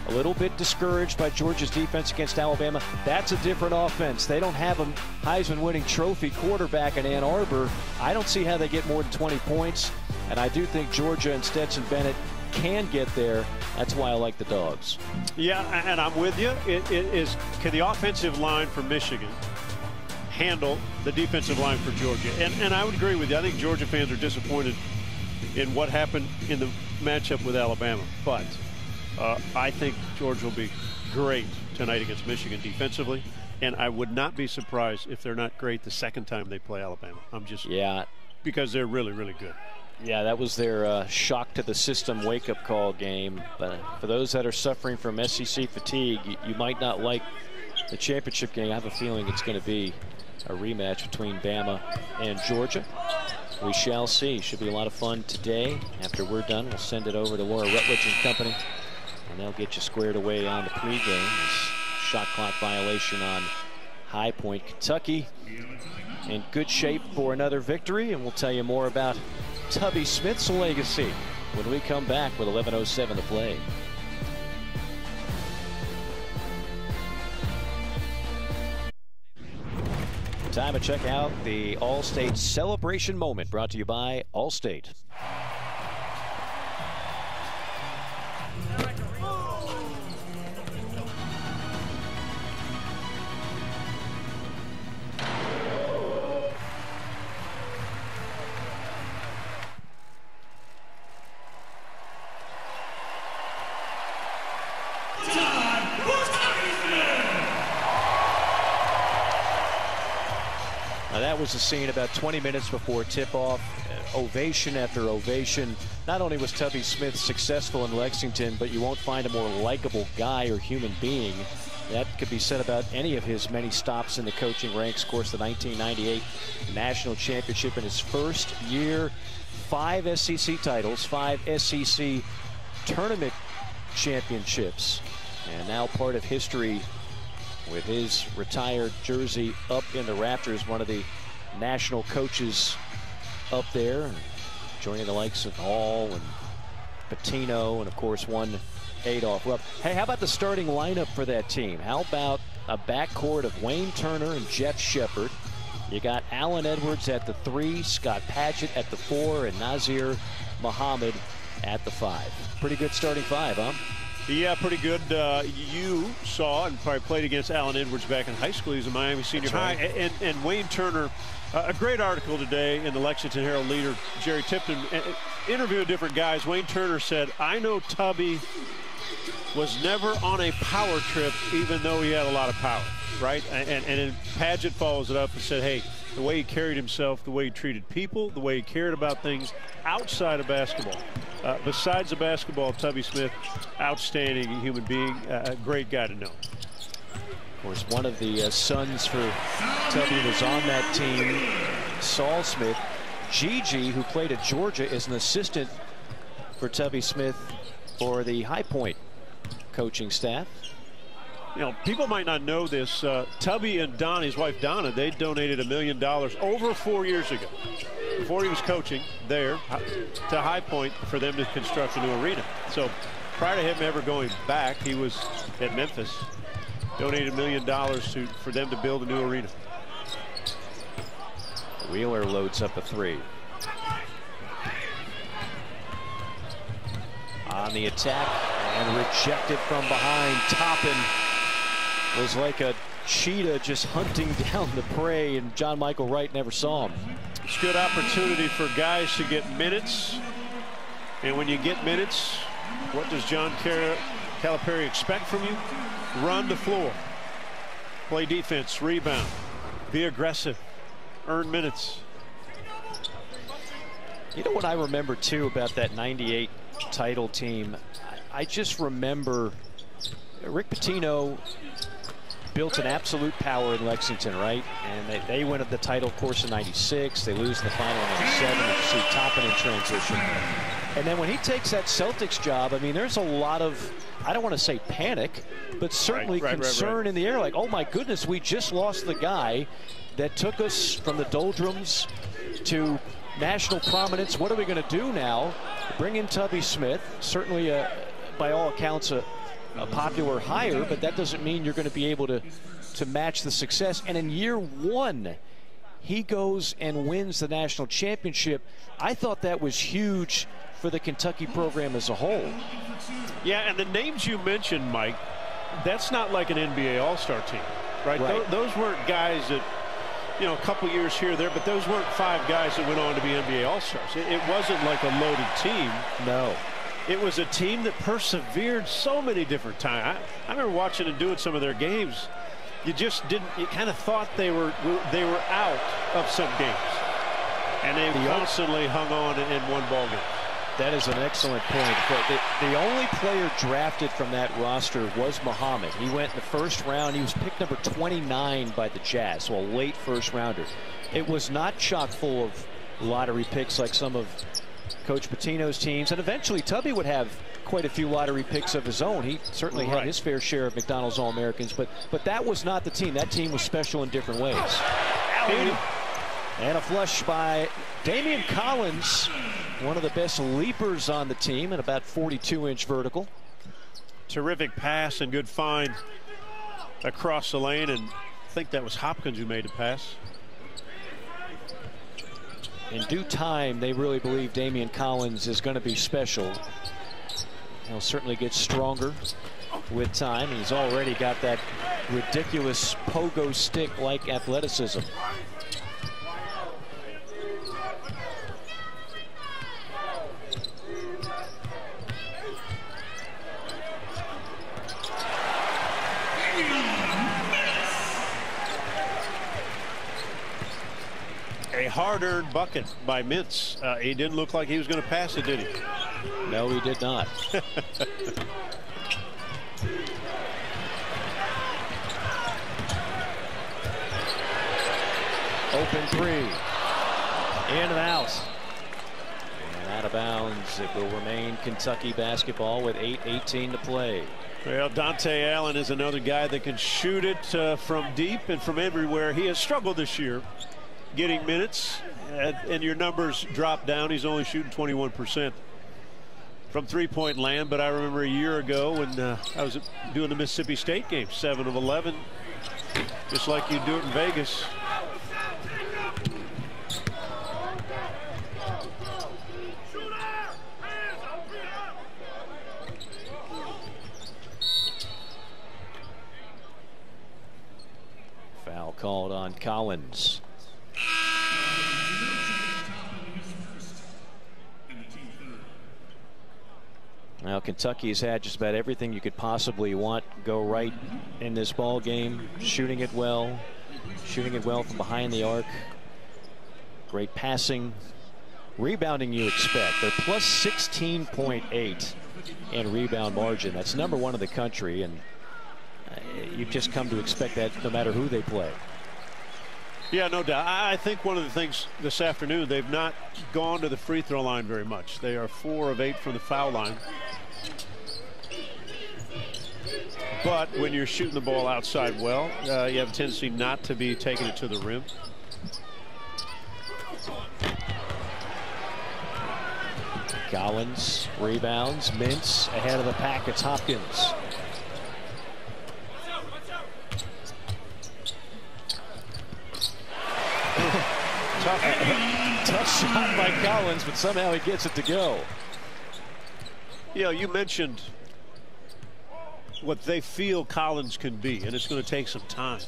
B: a little bit discouraged by Georgia's defense against Alabama. That's a different offense. They don't have a Heisman-winning trophy quarterback in Ann Arbor. I don't see how they get more than 20 points, and I do think Georgia and Stetson Bennett can get there. That's why I like the Dogs.
C: Yeah, and I'm with you. Can the offensive line for Michigan handle the defensive line for Georgia? And I would agree with you. I think Georgia fans are disappointed in what happened in the matchup with Alabama. But I think Georgia will be great tonight against Michigan defensively. And I would not be surprised if they're not great the second time they play Alabama. Because they're really, really good.
B: Yeah, that was their shock to the system wake-up call game. But for those that are suffering from SEC fatigue, you might not like the championship game. I have a feeling it's going to be a rematch between Bama and Georgia. We shall see. Should be a lot of fun today. After we're done, we'll send it over to Ware Rutledge and Company, and they'll get you squared away on the pregame. shot clock violation on High Point. Kentucky in good shape for another victory, and we'll tell you more about Tubby Smith's legacy when we come back with 11:07 to play. Time to check out the All-State celebration moment, brought to you by Allstate. That was the scene about 20 minutes before tip-off. Ovation after ovation. Not only was Tubby Smith successful in Lexington, but you won't find a more likable guy or human being. That could be said about any of his many stops in the coaching ranks. Of course, the 1998 National Championship in his first year. 5 SEC titles, 5 SEC tournament championships, and now part of history with his retired jersey up in the rafters. One of the national coaches up there, joining the likes of Hall and Pitino, and of course one Adolph Rupp. Hey, how about the starting lineup for that team? How about a backcourt of Wayne Turner and Jeff Shepard? You got Allen Edwards at the 3, Scott Padgett at the 4, and Nazir Muhammad at the 5. Pretty good starting 5, huh?
C: Yeah, pretty good. You saw and probably played against Allen Edwards back in high school. He was a Miami Senior High. And Wayne Turner, a great article today in the Lexington Herald Leader. Jerry Tipton interviewed different guys. Wayne Turner said, I know Tubby was never on a power trip, even though he had a lot of power, right? And then Padgett follows it up and said, hey, the way he carried himself, the way he treated people, the way he cared about things outside of basketball. Besides the basketball, Tubby Smith, outstanding human being, a great guy to know.
B: Of course, one of the sons for Tubby was on that team, Saul Smith. Gigi, who played at Georgia, is an assistant for Tubby Smith for the High Point coaching staff.
C: You know, people might not know this. Tubby and Donna, his wife Donna, they donated $1 million over 4 years ago, before he was coaching there, to High Point for them to construct a new arena. So prior to him ever going back, he was at Memphis, donated $1 million for them to build a new arena.
B: Wheeler loads up a 3. On the attack and rejected from behind. Toppin was like a cheetah just hunting down the prey, and John Michael Wright never saw him.
C: It's a good opportunity for guys to get minutes, and when you get minutes, what does John Calipari expect from you? Run the floor, play defense, rebound, be aggressive, earn minutes.
B: You know what I remember too about that 98 title team? I just remember Rick Pitino built an absolute power in Lexington, right? And they win the title, of course, in 96. They lose in the final in 97. You see Toppin in transition. And then when he takes that Celtics job, I mean, there's a lot of, I don't want to say panic, but certainly concern in the air. Like, oh my goodness, we just lost the guy that took us from the doldrums to national prominence. What are we going to do now? Bring in Tubby Smith, certainly by all accounts a popular hire, but that doesn't mean you're going to be able to match the success. And in year 1, he goes and wins the national championship. I thought that was huge for the Kentucky program as a whole.
C: Yeah, and the names you mentioned, Mike, that's not like an NBA All-Star team, right? Those weren't guys that, you know, a couple years here or there, but those weren't 5 guys that went on to be NBA All-Stars. It wasn't like a loaded team.
B: No.
C: It was a team that persevered so many different times. I remember watching and doing some of their games. You just didn't, you kind of thought they were out of some games. And they constantly hung on and won ball games.
B: That is an excellent point. The only player drafted from that roster was Muhammad. He went in the first round. He was picked number 29 by the Jazz, so a late first rounder. It was not chock full of lottery picks like some of Coach Pitino's teams, and eventually Tubby would have quite a few lottery picks of his own. He certainly had his fair share of McDonald's All-Americans, but that was not the team. That team was special in different ways. And a flush by Damian Collins, one of the best leapers on the team, at about 42-inch vertical.
C: Terrific pass and good find across the lane, and I think that was Hopkins who made the pass.
B: In due time, they really believe Damian Collins is going to be special. He'll certainly get stronger with time. He's already got that ridiculous pogo stick-like athleticism.
C: A hard-earned bucket by Mintz. He didn't look like he was going to pass it, did he?
B: No, he did not. Open three. In and out. And out of bounds. It will remain Kentucky basketball with 8:18 to play.
C: Well, Dante Allen is another guy that can shoot it from deep and from everywhere. He has struggled this year getting minutes, and your numbers drop down. He's only shooting 21% from three-point land, but I remember a year ago when I was doing the Mississippi State game, 7 of 11, just like you do it in Vegas.
B: Foul called on Collins. Now Kentucky's had just about everything you could possibly want go right in this ball game. Shooting it well from behind the arc. Great passing, rebounding you expect. They're plus 16.8 in rebound margin. That's #1 in the country, and you've just come to expect that no matter who they play.
C: Yeah, no doubt. I think one of the things this afternoon, they've not gone to the free throw line very much. They are 4 of 8 from the foul line. But when you're shooting the ball outside well, you have a tendency not to be taking it to the rim.
B: Collins rebounds. Mintz ahead of the pack. It's Hopkins. Tough shot by Collins, but somehow he gets it to go.
C: You know, you mentioned what they feel Collins can be, and it's going to take some time.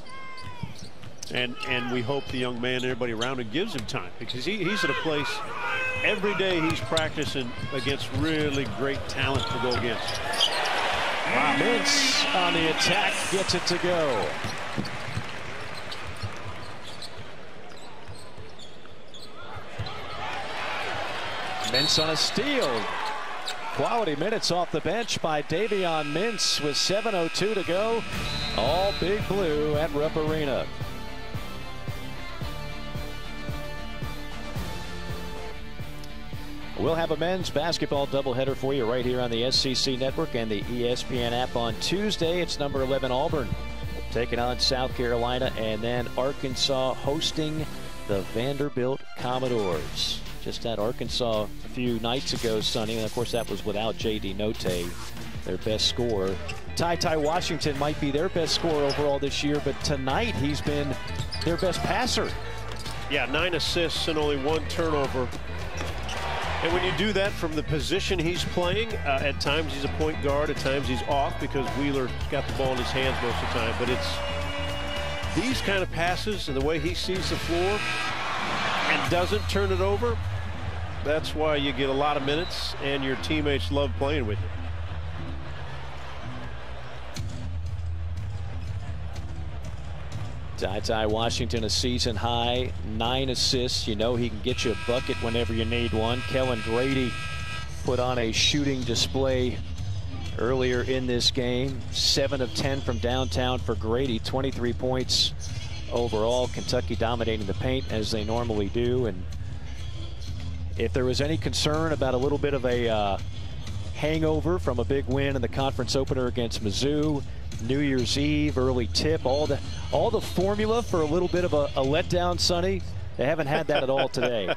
C: And we hope the young man and everybody around him gives him time, because he's at a place every day he's practicing against really great talent to go against.
B: Wow. Mintz on the attack gets it to go. Mintz on a steal. Quality minutes off the bench by Davion Mintz with 7:02 to go. All Big Blue at Rupp Arena. We'll have a men's basketball doubleheader for you right here on the SCC Network and the ESPN app on Tuesday. It's number 11 Auburn taking on South Carolina, and then Arkansas hosting the Vanderbilt Commodores. Just at Arkansas a few nights ago, Sonny, and of course that was without J.D. Note, their best scorer. Ty Washington might be their best scorer overall this year, but tonight he's been their best passer.
C: Yeah, 9 assists and only 1 turnover. And when you do that from the position he's playing, at times he's a point guard, at times he's off because Wheeler's got the ball in his hands most of the time. But it's these kind of passes and the way he sees the floor and doesn't turn it over. That's why you get a lot of minutes and your teammates love playing with you.
B: Ty Washington, a season high 9 assists. You know he can get you a bucket whenever you need one. Kellen Grady put on a shooting display earlier in this game. 7 of 10 from downtown for Grady. 23 points overall. Kentucky dominating the paint as they normally do, and if there was any concern about a little bit of a hangover from a big win in the conference opener against Mizzou, New Year's Eve, early tip, all the formula for a little bit of a letdown, Sonny, they haven't had that at all today.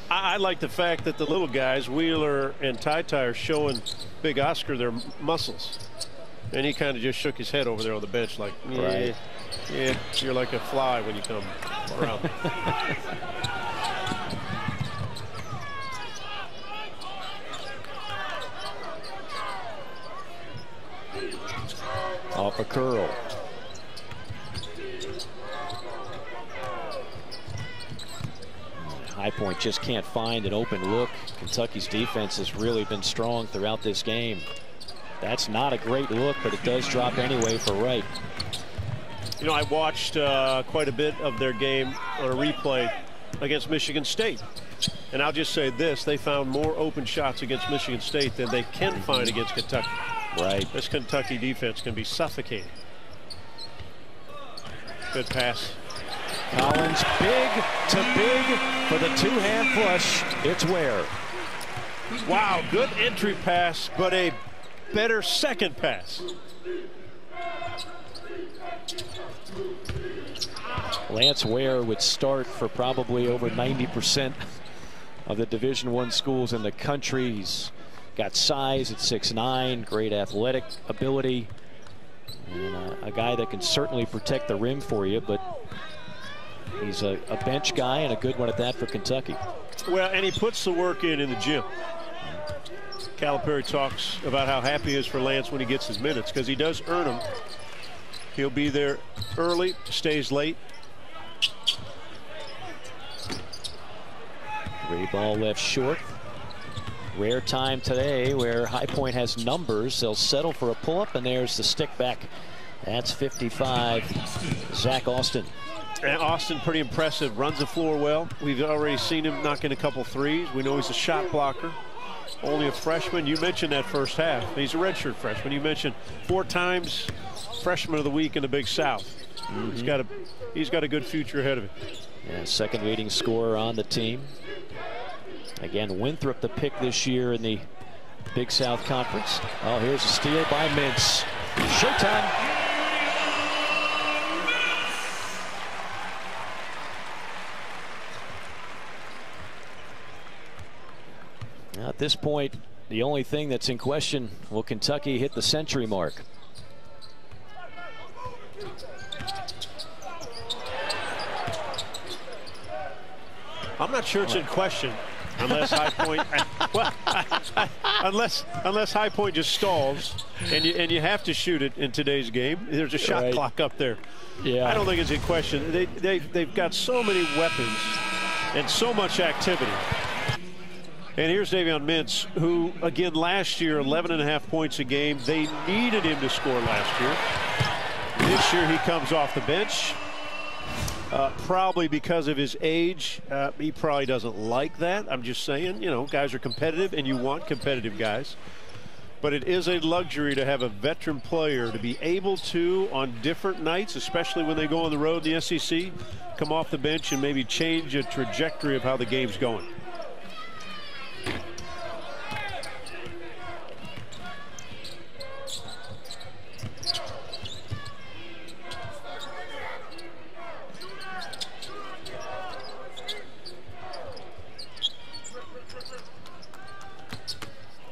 C: I like the fact that the little guys, Wheeler and Tai are showing Big Oscar their muscles. And he kind of just shook his head over there on the bench like,
B: right.
C: Yeah, you're like a fly when you come around.
B: Off a curl. High Point just can't find an open look. Kentucky's defense has really been strong throughout this game. That's not a great look, but it does drop anyway for Wright.
C: You know, I watched quite a bit of their game on a replay against Michigan State. And I'll just say this, they found more open shots against Michigan State than they can find against Kentucky.
B: Right.
C: This Kentucky defense can be suffocating. Good pass.
B: Collins, big to big for the two-hand flush. It's Ware.
C: Wow, good entry pass, but a better second pass.
B: Lance Ware would start for probably over 90% of the Division I schools in the country. He's got size at 6'9", great athletic ability, and a guy that can certainly protect the rim for you, but he's a bench guy and a good one at that for Kentucky.
C: Well, and he puts the work in the gym. Calipari talks about how happy he is for Lance when he gets his minutes, because he does earn them. He'll be there early, stays late.
B: Great ball left short. Rare time today where High Point has numbers. They'll settle for a pull-up, and there's the stick back. That's 55. Zach Austin.
C: And Austin, pretty impressive. Runs the floor well. We've already seen him knocking a couple threes. We know he's a shot blocker. Only a freshman. You mentioned that first half. He's a redshirt freshman. You mentioned 4 times freshman of the week in the Big South.
B: Mm-hmm.
C: He's got a good future ahead of him.
B: Yeah, second leading scorer on the team. Again, Winthrop the pick this year in the Big South Conference. Oh, here's a steal by Mintz. Showtime. Now at this point, the only thing that's in question, will Kentucky hit the century mark?
C: I'm not sure it's in question. Unless High Point, well, unless High Point just stalls, and you have to shoot it in today's game. There's a shot clock up there.
B: Yeah,
C: I don't think it's in question. They've got so many weapons and so much activity. And here's Davion Mintz, who again last year 11.5 points a game. They needed him to score last year. This year he comes off the bench. Probably because of his age. He probably doesn't like that. I'm just saying, you know, guys are competitive and you want competitive guys. But it is a luxury to have a veteran player to be able to, on different nights, especially when they go on the road in the SEC, come off the bench and maybe change a trajectory of how the game's going.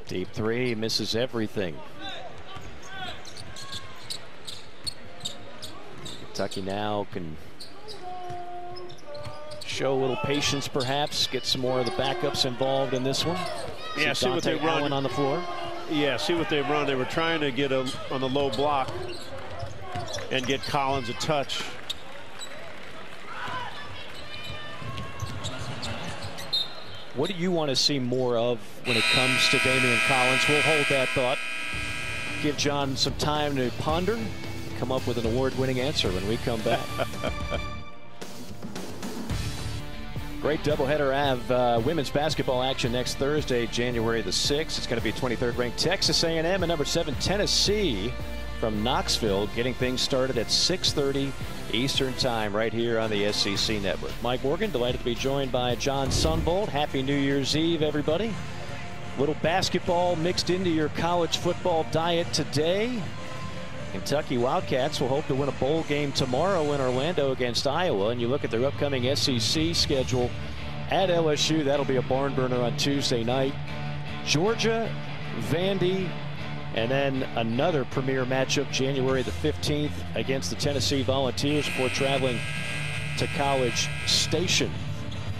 B: Deep three, misses everything. Kentucky now can show a little patience, perhaps, get some more of the backups involved in this one.
C: Yeah, see what they run
B: on the floor.
C: Yeah, see what they run. They were trying to get on the low block and get Collins a touch.
B: What do you want to see more of when it comes to Damian Collins? We'll hold that thought. Give John some time to ponder, come up with an award-winning answer when we come back. Great doubleheader. Have women's basketball action next Thursday, January the 6th. It's going to be 23rd ranked Texas A&M and number 7 Tennessee from Knoxville, getting things started at 6:30 Eastern Time right here on the SEC Network. Mike Morgan, delighted to be joined by John Sunbolt. Happy New Year's Eve, everybody. Little basketball mixed into your college football diet today. Kentucky Wildcats will hope to win a bowl game tomorrow in Orlando against Iowa. And you look at their upcoming SEC schedule at LSU, that'll be a barn burner on Tuesday night. Georgia, Vandy, and then another premier matchup January the 15th against the Tennessee Volunteers before traveling to College Station.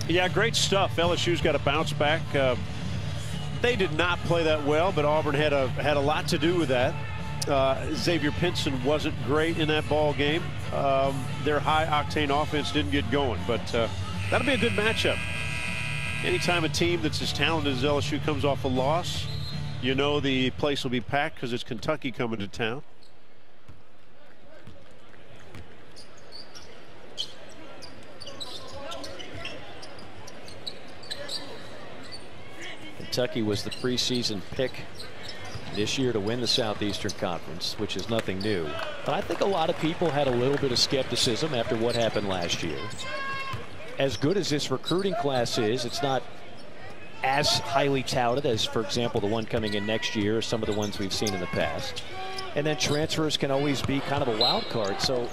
C: Yeah, great stuff. LSU's got to bounce back. They did not play that well, but Auburn had a lot to do with that. Xavier Pinson wasn't great in that ball game. Their high-octane offense didn't get going, but that'll be a good matchup. Anytime a team that's as talented as LSU comes off a loss, you know the place will be packed because it's Kentucky coming to town.
B: Kentucky was the preseason pick this year to win the Southeastern Conference, which is nothing new. But I think a lot of people had a little bit of skepticism after what happened last year. As good as this recruiting class is, it's not as highly touted as, for example, the one coming in next year or some of the ones we've seen in the past. And then transfers can always be kind of a wild card. So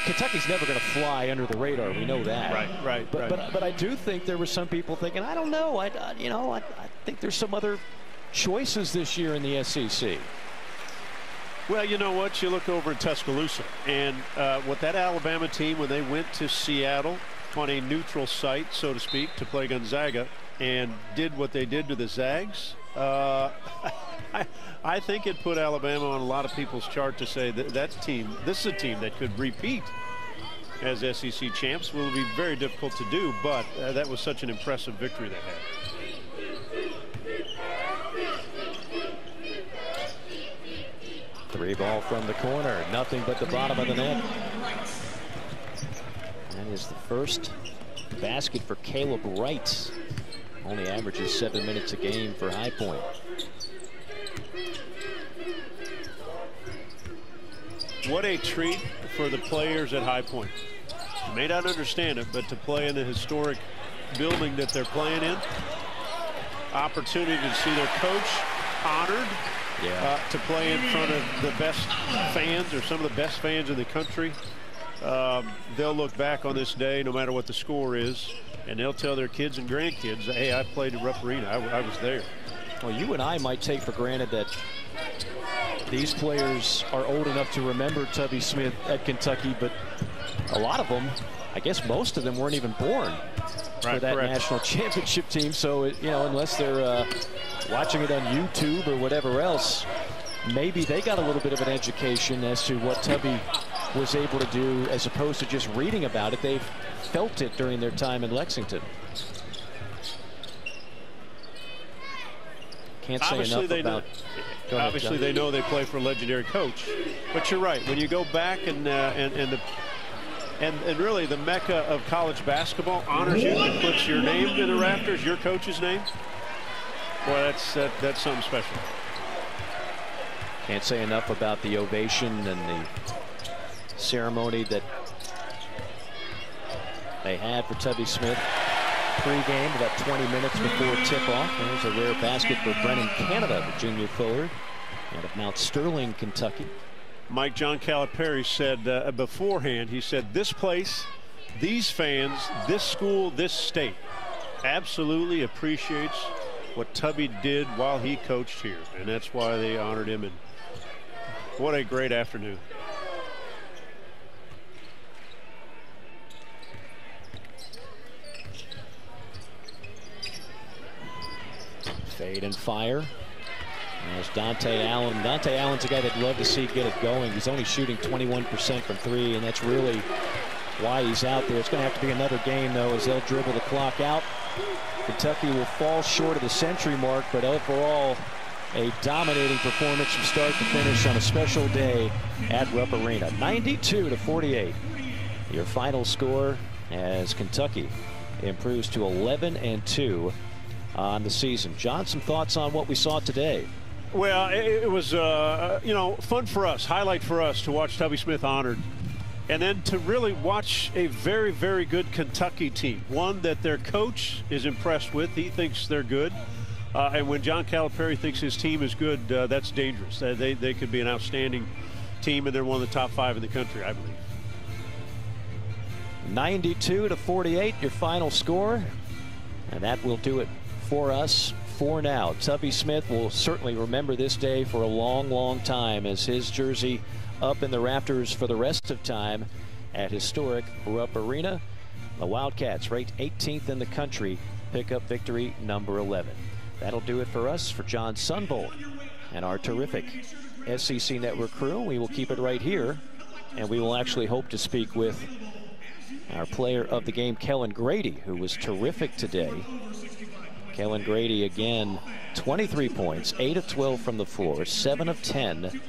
B: Kentucky's never going to fly under the radar. We know that.
C: Right.
B: But I do think there were some people thinking, I don't know. I think there's some other choices this year in the SEC.
C: Well, you know what? You look over in Tuscaloosa, and with that Alabama team, when they went to Seattle on a neutral site, so to speak, to play Gonzaga, and did what they did to the Zags, I think it put Alabama on a lot of people's chart to say that this is a team that could repeat as SEC champs. Will be very difficult to do, but that was such an impressive victory they had.
B: Three ball from the corner, nothing but the bottom of the net. That is the first basket for Caleb Wright. Only averages 7 minutes a game for High Point.
C: What a treat for the players at High Point. You may not understand it, but to play in the historic building that they're playing in, opportunity to see their coach honored.
B: Yeah.
C: To play in front of the best fans, or some of the best fans in the country. They'll look back on this day, no matter what the score is, and they'll tell their kids and grandkids, hey, I played at Rupp Arena. I was there.
B: Well, you and I might take for granted that these players are old enough to remember Tubby Smith at Kentucky, but a lot of them, I guess most of them, weren't even born for that national championship team. So, unless they're watching it on YouTube or whatever else, maybe they got a little bit of an education as to what Tubby was able to do as opposed to just reading about it. They've felt it during their time in Lexington. Can't say enough about.
C: Obviously, they know they play for a legendary coach. But you're right. When you go back and really the mecca of college basketball honors you and puts your name in the rafters, your coach's name. Boy, that's something special.
B: Can't say enough about the ovation and the ceremony that they had for Tubby Smith pregame, about 20 minutes before tip-off. There's a rare basket for Brennan Canada, the junior forward out of Mount Sterling, Kentucky.
C: Mike John Calipari said beforehand, he said, this place, these fans, this school, this state absolutely appreciates what Tubby did while he coached here, and that's why they honored him. And what a great afternoon.
B: Fade and fire. There's Dante Allen. Dante Allen's a guy that love to see get it going. He's only shooting 21% from three, and that's really why he's out there. It's going to have to be another game, though, as they'll dribble the clock out. Kentucky will fall short of the century mark, but overall, a dominating performance from start to finish on a special day at Rupp Arena. 92-48. Your final score as Kentucky improves to 11-2 on the season. John, some thoughts on what we saw today?
C: Well, it was, fun for us, highlight for us to watch Tubby Smith honored And then to really watch a very, very good Kentucky team, one that their coach is impressed with. He thinks they're good. And when John Calipari thinks his team is good, that's dangerous. They could be an outstanding team, and they're one of the top 5 in the country, I believe.
B: 92-48, your final score. And that will do it for us for now. Tubby Smith will certainly remember this day for a long, long time as his jersey up in the rafters for the rest of time at historic Rupp Arena. The Wildcats, ranked 18th in the country, pick up victory number 11. That'll do it for us, for John Sunbolt and our terrific SEC Network crew. We will keep it right here, and we will actually hope to speak with our player of the game, Kellen Grady, who was terrific today. Kellen Grady, again, 23 points, 8 of 12 from the floor, 7 of 10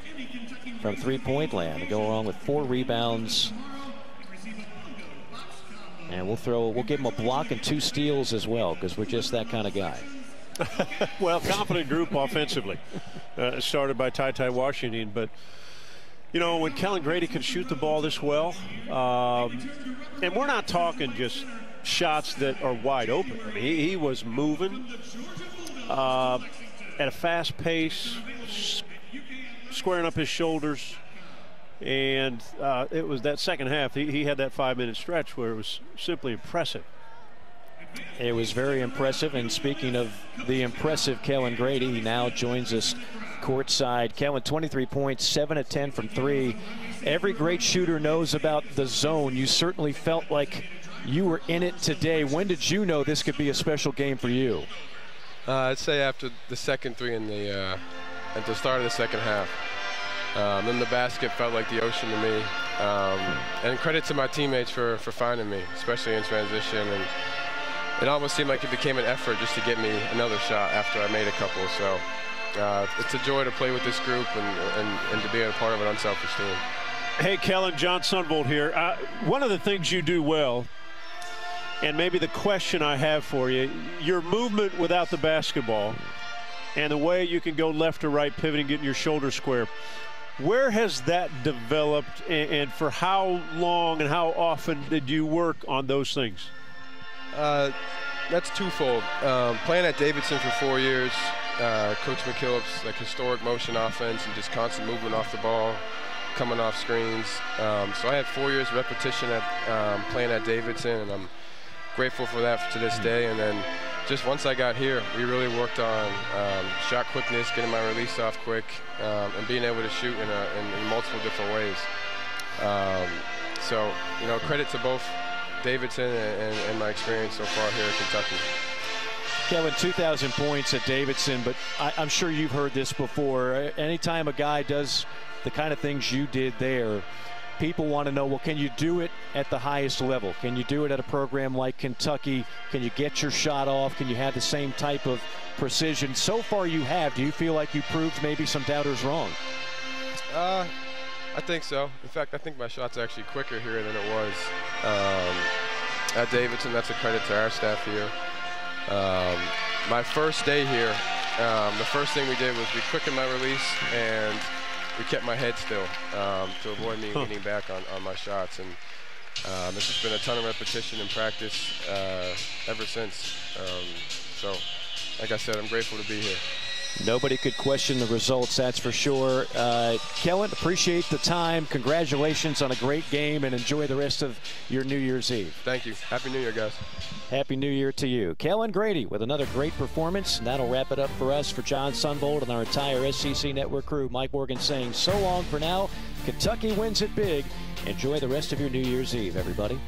B: from three-point land, to go along with 4 rebounds. And we'll give him a block and 2 steals as well, because we're just that kind of guy.
C: Well, confident group offensively, started by Ty Washington, but you know, when Kellen Grady can shoot the ball this well, and we're not talking just shots that are wide open. I mean, he was moving at a fast pace, squaring up his shoulders, and it was that second half. He had that 5-minute stretch where it was simply impressive.
B: It was very impressive, and speaking of the impressive Kellen Grady, he now joins us courtside. Kellen, 23 points, 7 of 10 from 3. Every great shooter knows about the zone. You certainly felt like you were in it today. When did you know this could be a special game for you?
D: I'd say after the second 3 at the start of the second half. Then the basket felt like the ocean to me. And credit to my teammates for finding me, especially in transition. And it almost seemed like it became an effort just to get me another shot after I made a couple. So it's a joy to play with this group and to be a part of an unselfish team.
C: Hey, Kellen, John Sunbolt here. One of the things you do well, and maybe the question I have for you, your movement without the basketball and the way you can go left to right, pivoting, getting your shoulder square. Where has that developed, and for how long and how often did you work on those things?
D: That's twofold. Playing at Davidson for 4 years, Coach McKillop's like historic motion offense and just constant movement off the ball, coming off screens. So I had 4 years of repetition at playing at Davidson, and I'm grateful for that to this day. And then just once I got here, we really worked on shot quickness, getting my release off quick, and being able to shoot in multiple different ways. So, you know, credit to both Davidson and my experience so far here at Kentucky.
B: Kevin, 2,000 points at Davidson, but I'm sure you've heard this before. Anytime a guy does the kind of things you did there, people want to know, well, can you do it at the highest level? Can you do it at a program like Kentucky? Can you get your shot off? Can you have the same type of precision? So far you have. Do you feel like you proved maybe some doubters wrong?
D: I think so. In fact, I think my shot's actually quicker here than it was at Davidson. That's a credit to our staff here. My first day here, the first thing we did was we quickened my release and we kept my head still to avoid me leaning back on my shots. And it's just been a ton of repetition and practice ever since. So, like I said, I'm grateful to be here.
B: Nobody could question the results, that's for sure. Kellen, appreciate the time. Congratulations on a great game, and enjoy the rest of your New Year's Eve.
D: Thank you. Happy New Year, guys.
B: Happy New Year to you. Kellen Grady with another great performance, and that'll wrap it up for us. For John Sunbolt and our entire SEC Network crew, Mike Morgan saying so long for now. Kentucky wins it big. Enjoy the rest of your New Year's Eve, everybody.